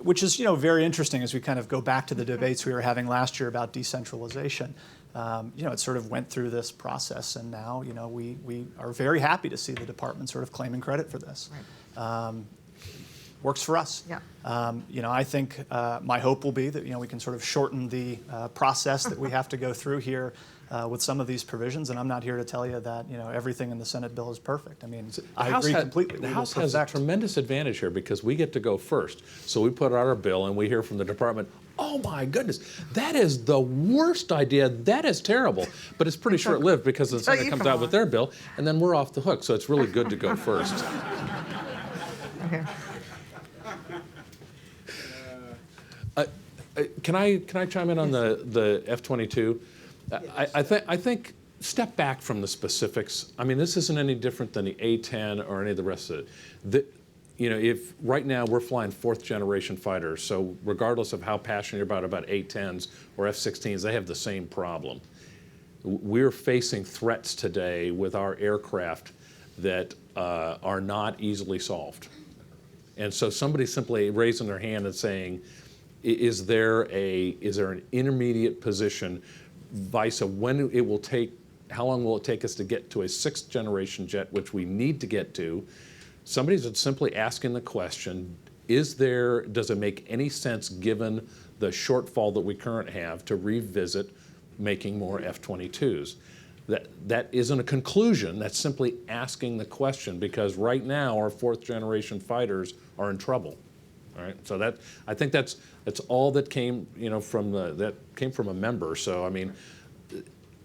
Speaker 3: Which is, very interesting as we kind of go back to the debates we were having last year about decentralization. It sort of went through this process, and now, we are very happy to see the department sort of claiming credit for this. Right. Works for us.
Speaker 1: Yeah.
Speaker 3: I think my hope will be that, we can sort of shorten the process that we have to go through here with some of these provisions, and I'm not here to tell you that everything in the Senate bill is perfect. I mean, I agree completely.
Speaker 2: The House has a tremendous advantage here because we get to go first. So we put out our bill and we hear from the department, oh my goodness, that is the worst idea. That is terrible. But it's pretty short-lived because the Senate comes out with their bill, and then we're off the hook. So it's really good to go first.
Speaker 1: Okay.
Speaker 2: Can I chime in on the F-22? I think step back from the specifics. I mean, this isn't any different than the A-10 or any of the rest of it. If right now we're flying 4th-generation fighters, so regardless of how passionate you're about A-10s or F-16s, they have the same problem. We're facing threats today with our aircraft that are not easily solved. And so somebody simply raising their hand and saying, is there an intermediate position vice of when it will take, how long will it take us to get to a 6th-generation jet, which we need to get to? Somebody's simply asking the question, does it make any sense given the shortfall that we currently have to revisit making more F-22s? That isn't a conclusion, that's simply asking the question because right now our 4th-generation fighters are in trouble. All right, so I think that's all that came, that came from a member. So I mean,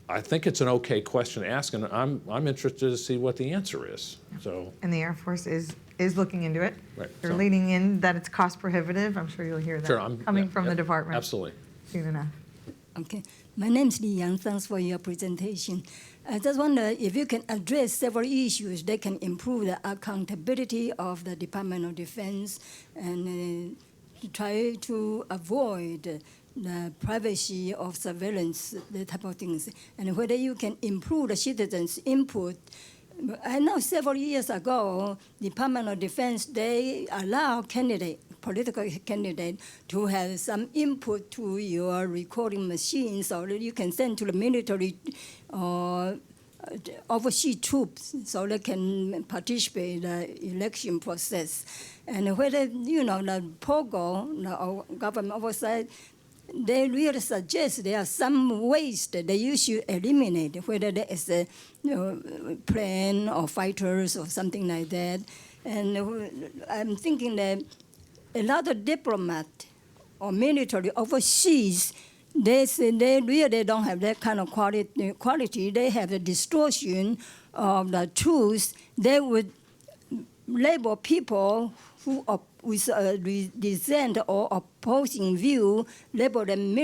Speaker 2: I think it's an okay question to ask, and I'm interested to see what the answer is. So.
Speaker 1: And the Air Force is looking into it.
Speaker 2: Right.
Speaker 1: They're leaning in that it's cost prohibitive. I'm sure you'll hear that coming from the department.
Speaker 2: Absolutely.
Speaker 1: Soon enough.
Speaker 7: Okay. My name is Li Yang. Thanks for your presentation. I just wonder if you can address several issues that can improve the accountability of the Department of Defense and try to avoid the privacy of surveillance, the type of things, and whether you can improve the citizens' input. I know several years ago, Department of Defense, they allow political candidate to have some input to your recording machine so that you can send to the military overseas troops so they can participate in the election process. And whether, the POGO, the government oversight, they really suggest there are some ways that they should eliminate, whether there is a plane or fighters or something like that. And I'm thinking that a lot of diplomats or military overseas, they say they really don't have that kind of quality. They have a distortion of the truth. They would label people who are with a dissent or opposing view, label them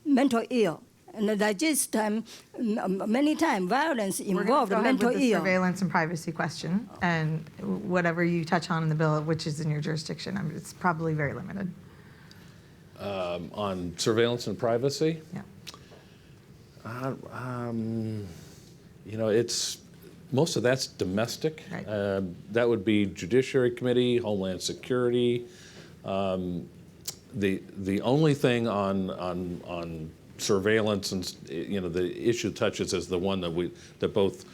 Speaker 7: mental ill. And at this time, many times, violence involved
Speaker 1: We're
Speaker 7: mental
Speaker 1: with the
Speaker 7: ill.
Speaker 1: surveillance and privacy question, and whatever you touch on in the bill, which is in your jurisdiction, it's probably very limited.
Speaker 2: On surveillance and privacy?
Speaker 1: Yeah.
Speaker 2: It's most of that's domestic.
Speaker 1: Right.
Speaker 2: That would be Judiciary Committee, Homeland Security. The only thing on surveillance and the issue touches is the one that both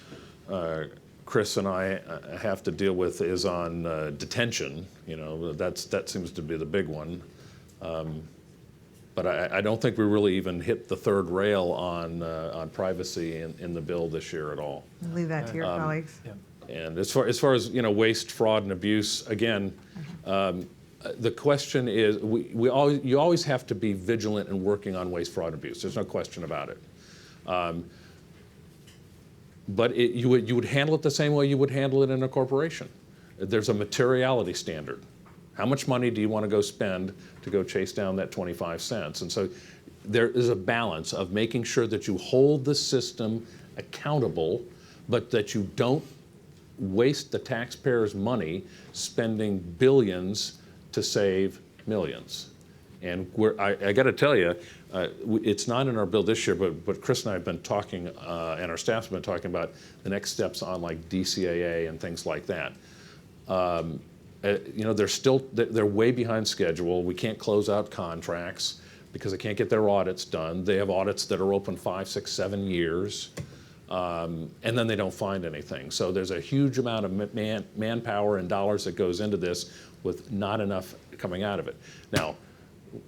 Speaker 2: Chris and I have to deal with is on detention. That seems to be the big one. But I don't think we really even hit the third rail on privacy in the bill this year at all.
Speaker 1: I'll leave that to your colleagues.
Speaker 3: Yeah.
Speaker 2: And as far as waste, fraud, and abuse, again, the question is you always have to be vigilant in working on waste, fraud, and abuse. There's no question about it. But you would handle it the same way you would handle it in a corporation. There's a materiality standard. How much money do you want to go spend to go chase down that 25 cents? And so there is a balance of making sure that you hold the system accountable, but that you don't waste the taxpayers' money spending billions to save millions. And I got to tell you, it's not in our bill this year, but Chris and I have been talking, and our staff's been talking about the next steps on like DCAA and things like that. They're way behind schedule. We can't close out contracts because they can't get their audits done. They have audits that are open 5, 6, 7 years, and then they don't find anything. So there's a huge amount of manpower and dollars that goes into this with not enough coming out of it. Now,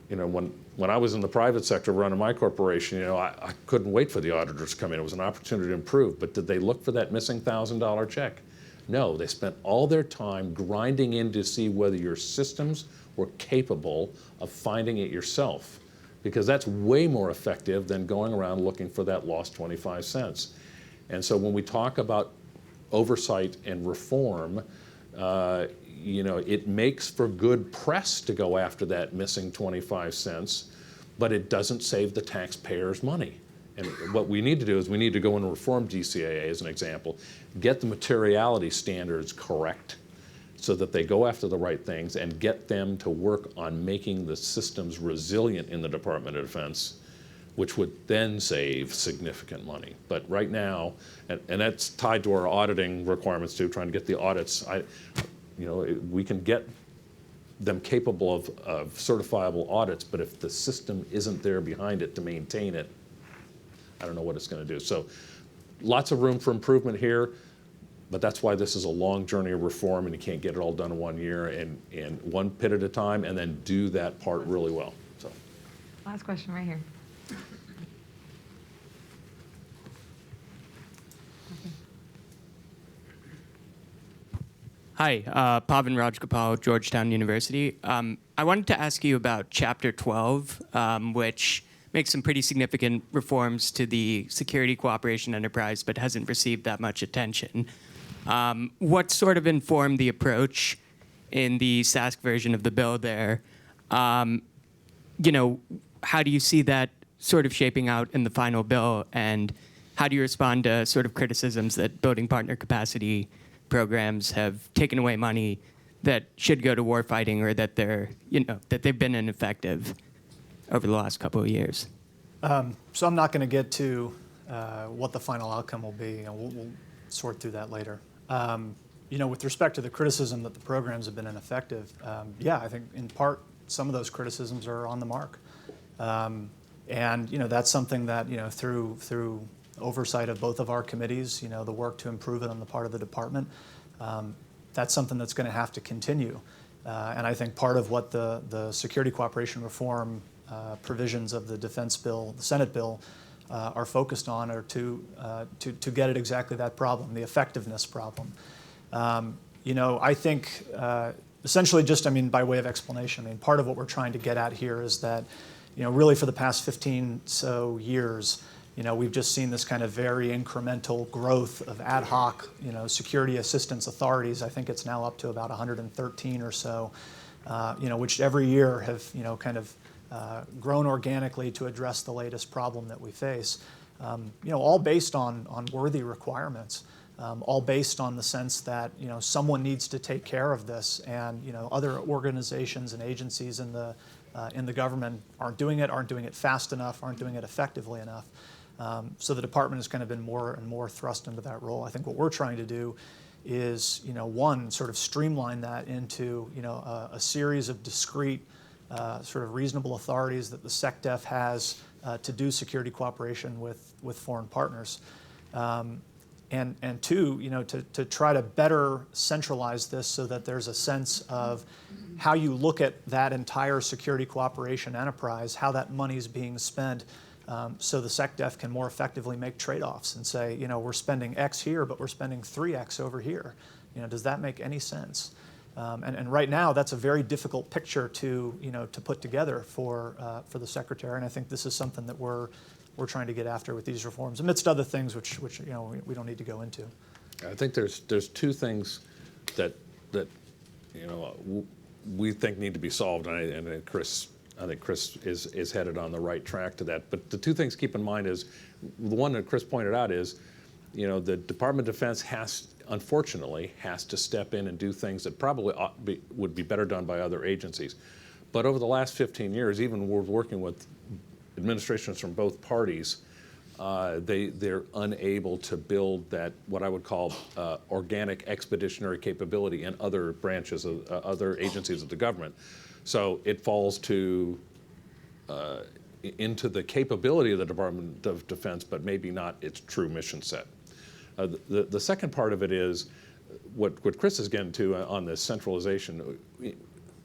Speaker 2: when I was in the private sector running my corporation, I couldn't wait for the auditors to come in. It was an opportunity to improve. But did they look for that missing $1,000 check? No, they spent all their time grinding in to see whether your systems were capable of finding it yourself, because that's way more effective than going around looking for that lost 25 cents. And so when we talk about oversight and reform, it makes for good press to go after that missing 25 cents, but it doesn't save the taxpayers' money. And what we need to do is we need to go and reform DCAA as an example, get the materiality standards correct so that they go after the right things and get them to work on making the systems resilient in the Department of Defense, which would then save significant money. But right now, and that's tied to our auditing requirements too, trying to get the audits, we can get them capable of certifiable audits, but if the system isn't there behind it to maintain it, I don't know what it's going to do. So lots of room for improvement here, but that's why this is a long journey of reform, and you can't get it all done in 1 year and one pit at a time, and then do that part really well. So,
Speaker 1: Last question right here.
Speaker 8: Hi, Pavan Rajgopal, Georgetown University. I wanted to ask you about Chapter 12, which makes some pretty significant reforms to the security cooperation enterprise, but hasn't received that much attention. What sort of informed the approach in the SASC version of the bill there? How do you see that sort of shaping out in the final bill, and how do you respond to sort of criticisms that building partner capacity programs have taken away money that should go to warfighting, or that that they've been ineffective over the last couple of years?
Speaker 3: So I'm not going to get to what the final outcome will be. We'll sort through that later. With respect to the criticism that the programs have been ineffective, I think in part some of those criticisms are on the mark. And that's something that through oversight of both of our committees, the work to improve it on the part of the department, that's something that's going to have to continue. And I think part of what the security cooperation reform provisions of the defense bill, the Senate bill, are focused on are to get at exactly that problem, the effectiveness problem. I think essentially by way of explanation, part of what we're trying to get at here is that, really for the past 15 so years, we've just seen this kind of very incremental growth of ad hoc, security assistance authorities. I think it's now up to about 113 or so, which every year have, grown organically to address the latest problem that we face. All based on worthy requirements, all based on the sense that, someone needs to take care of this, and, other organizations and agencies in the government aren't doing it fast enough, aren't doing it effectively enough. So the department has kind of been more and more thrust into that role. I think what we're trying to do is, one, sort of streamline that into, a series of discrete, sort of reasonable authorities that the SecDef has to do security cooperation with foreign partners. And two, to try to better centralize this so that there's a sense of how you look at that entire security cooperation enterprise, how that money is being spent, so the SecDef can more effectively make trade-offs and say, we're spending X here, but we're spending 3X over here. Does that make any sense? And right now, that's a very difficult picture to put together for the Secretary, and I think this is something that we're trying to get after with these reforms, amidst other things which we don't need to go into.
Speaker 2: I think there's two things that we think need to be solved, and I think Chris is headed on the right track to that. But the two things to keep in mind is, the one that Chris pointed out is, the Department of Defense unfortunately has to step in and do things that probably would be better done by other agencies. But over the last 15 years, even we're working with administrations from both parties, they're unable to build that, what I would call organic expeditionary capability in other branches of other agencies of the government. So it falls into the capability of the Department of Defense, but maybe not its true mission set. The second part of it is what Chris is getting to on this centralization.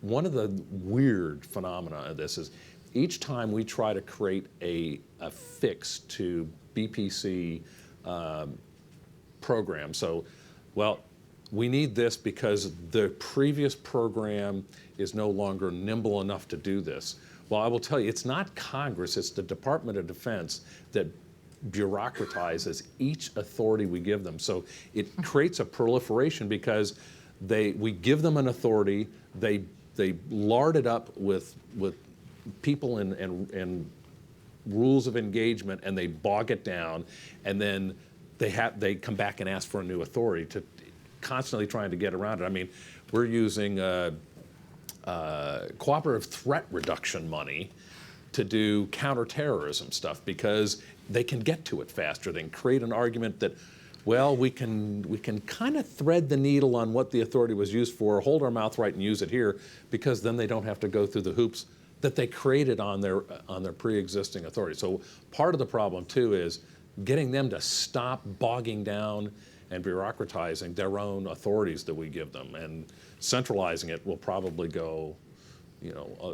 Speaker 2: One of the weird phenomena of this is, each time we try to create a fix to BPC program, so, well, we need this because the previous program is no longer nimble enough to do this. Well, I will tell you, it's not Congress, it's the Department of Defense that bureaucratizes each authority we give them. So it creates a proliferation because we give them an authority, they lard it up with people and rules of engagement, and they bog it down, and then they come back and ask for a new authority, to constantly trying to get around it. I mean, we're using cooperative threat reduction money to do counterterrorism stuff because they can get to it faster. They can create an argument that, well, we can kind of thread the needle on what the authority was used for, hold our mouth right and use it here, because then they don't have to go through the hoops that they created on their pre-existing authority. So part of the problem too is getting them to stop bogging down and bureaucratizing their own authorities that we give them, and centralizing it will probably go,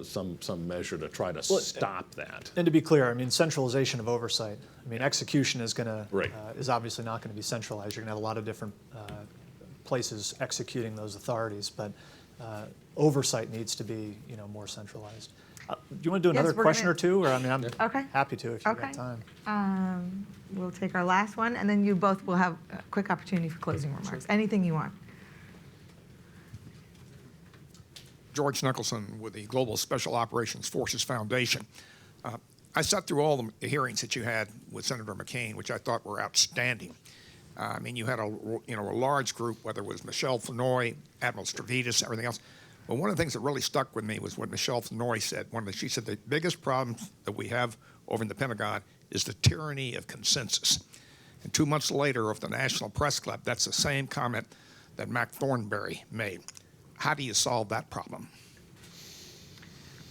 Speaker 2: some measure to try to stop that.
Speaker 3: And to be clear, I mean, centralization of oversight. I mean, execution is
Speaker 2: Right.
Speaker 3: is obviously not going to be centralized. You're going to have a lot of different places executing those authorities, but oversight needs to be, more centralized. Do you want to do another
Speaker 1: we're
Speaker 3: question
Speaker 1: gonna-
Speaker 3: or two? Or I mean, I'm
Speaker 1: Okay.
Speaker 3: happy to if you've
Speaker 1: Okay.
Speaker 3: got time.
Speaker 1: We'll take our last one, and then you both will have a quick opportunity for closing remarks. Anything you want.
Speaker 9: George Nicholson with the Global Special Operations Forces Foundation. I sat through all the hearings that you had with Senator McCain, which I thought were outstanding. I mean, you had a large group, whether it was Michelle Flournoy, Admiral Stavridis, everything else. But one of the things that really stuck with me was what Michelle Flournoy said. She said the biggest problem that we have over in the Pentagon is the tyranny of consensus. And 2 months later, of the National Press Club, that's the same comment that Mac Thornberry made. How do you solve that problem?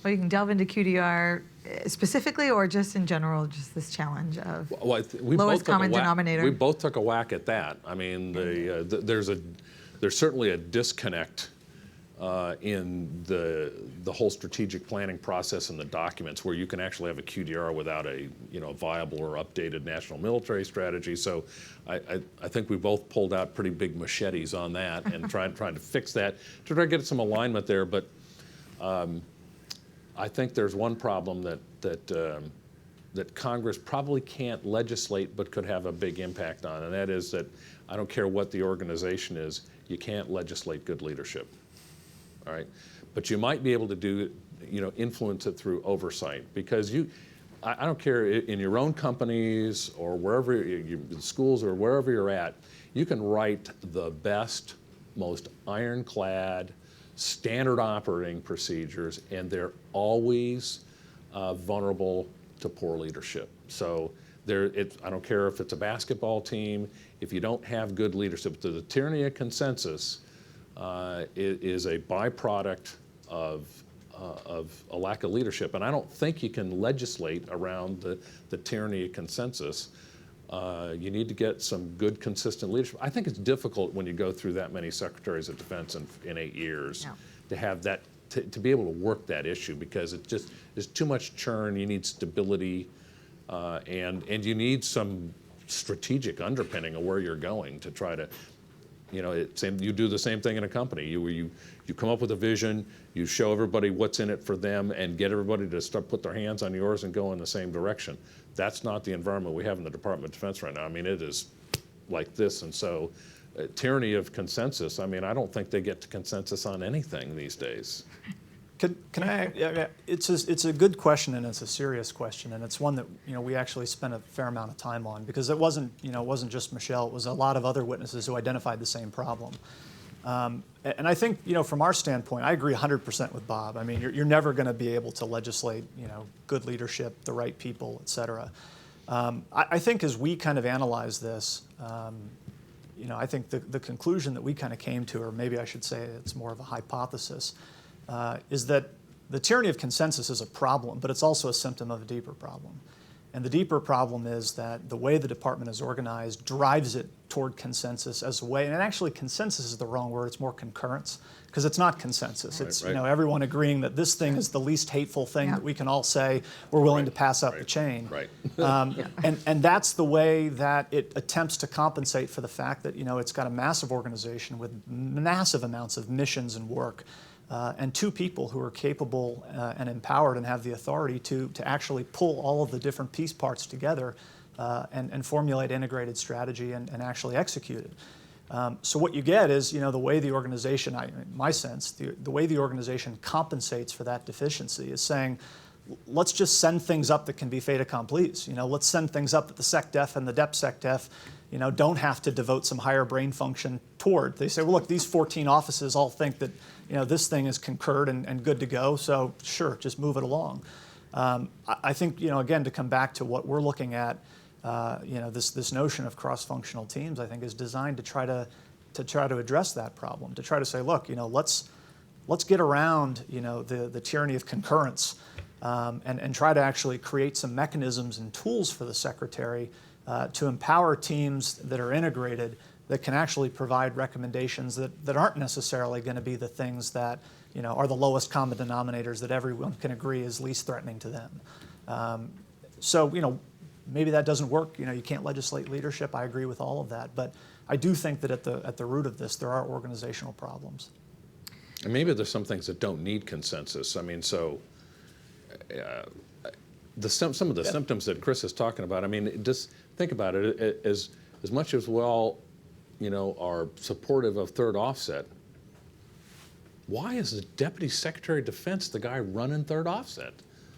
Speaker 1: Well, you can delve into QDR specifically, or just in general, just this challenge of lowest common denominator.
Speaker 2: We both took a whack at that. I mean, there's certainly a disconnect in the whole strategic planning process and the documents, where you can actually have a QDR without a viable or updated national military strategy. So I think we both pulled out pretty big machetes on that and trying to fix that, to try to get some alignment there. But I think there's one problem that Congress probably can't legislate but could have a big impact on, and that is that I don't care what the organization is, you can't legislate good leadership. All right, but you might be able to do, influence it through oversight, because I don't care in your own companies or wherever, schools or wherever you're at, you can write the best, most ironclad, standard operating procedures, and they're always vulnerable to poor leadership. So I don't care if it's a basketball team, if you don't have good leadership, the tyranny of consensus is a byproduct of a lack of leadership. And I don't think you can legislate around the tyranny of consensus. You need to get some good, consistent leadership. I think it's difficult when you go through that many secretaries of defense in 8 years to have that, to be able to work that issue, because there's too much churn. You need stability, and you need some strategic underpinning of where you're going to try to, you do the same thing in a company. You come up with a vision, you show everybody what's in it for them, and get everybody to put their hands on yours and go in the same direction. That's not the environment we have in the Department of Defense right now. I mean, it is like this, and so tyranny of consensus. I mean, I don't think they get to consensus on anything these days.
Speaker 3: Can I? Yeah, it's a good question, and it's a serious question, and it's one that we actually spent a fair amount of time on, because it wasn't just Michelle. It was a lot of other witnesses who identified the same problem. And I think from our standpoint, I agree 100% with Bob. I mean, you're never going to be able to legislate good leadership, the right people, et cetera. I think as we kind of analyze this, I think the conclusion that we kind of came to, or maybe I should say it's more of a hypothesis, is that the tyranny of consensus is a problem, but it's also a symptom of a deeper problem. And the deeper problem is that the way the department is organized drives it toward consensus as a way, and actually consensus is the wrong word, it's more concurrence, because it's not consensus.
Speaker 2: Right,
Speaker 3: it's
Speaker 2: right.
Speaker 3: everyone agreeing that this thing is the least hateful thing that we can all say we're willing to pass up the chain.
Speaker 2: Right.
Speaker 3: And that's the way that it attempts to compensate for the fact that it's got a massive organization with massive amounts of missions and work. And two people who are capable and empowered and have the authority to actually pull all of the different piece parts together and formulate integrated strategy and actually execute it. So what you get is, the way the organization, in my sense, the way the organization compensates for that deficiency is saying, let's just send things up that can be fait accomplis. Let's send things up that the SecDef and the DepSecDef don't have to devote some higher brain function toward. They say, well, look, these 14 offices all think that this thing is concurred and good to go, so sure, just move it along. I think, again, to come back to what we're looking at, this notion of cross-functional teams, I think, is designed to try to address that problem, to try to say, look, let's get around the tyranny of concurrence and try to actually create some mechanisms and tools for the secretary to empower teams that are integrated, that can actually provide recommendations that aren't necessarily going to be the things that are the lowest common denominators that everyone can agree is least threatening to them. So maybe that doesn't work. You can't legislate leadership. I agree with all of that, but I do think that at the root of this, there are organizational problems.
Speaker 2: And maybe there's some things that don't need consensus. I mean, so some of the symptoms that Chris is talking about, I mean, just think about it. As much as we all, are supportive of third offset, why is the Deputy Secretary of Defense the guy running third offset?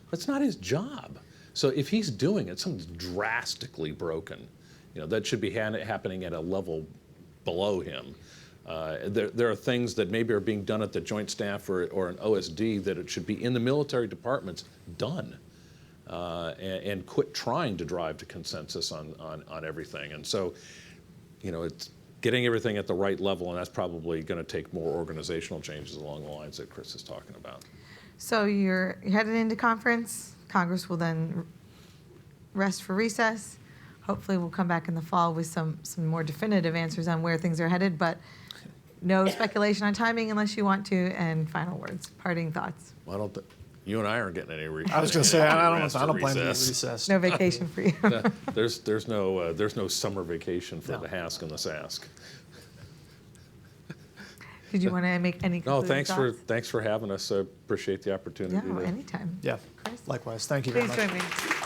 Speaker 2: That's not his job. So if he's doing it, something's drastically broken. That should be happening at a level below him. There are things that maybe are being done at the Joint Staff or an OSD that it should be in the military departments done, and quit trying to drive to consensus on everything. And so, it's getting everything at the right level, and that's probably going to take more organizational changes along the lines that Chris is talking about.
Speaker 1: So you're headed into conference. Congress will then rest for recess. Hopefully we'll come back in the fall with some more definitive answers on where things are headed, but no speculation on timing unless you want to, and final words, parting thoughts.
Speaker 2: Well, you and I aren't getting any
Speaker 3: I was going to say, I don't plan to get
Speaker 2: recess.
Speaker 3: recessed.
Speaker 1: No vacation for you.
Speaker 2: There's no summer vacation for the HASC and the SASC.
Speaker 1: Did you want to make any
Speaker 2: No,
Speaker 1: concluding thoughts?
Speaker 2: thanks for having us. I appreciate the opportunity.
Speaker 1: Yeah, anytime.
Speaker 3: Yeah,
Speaker 1: Chris?
Speaker 3: likewise. Thank you very
Speaker 1: Please
Speaker 3: much.
Speaker 1: join me.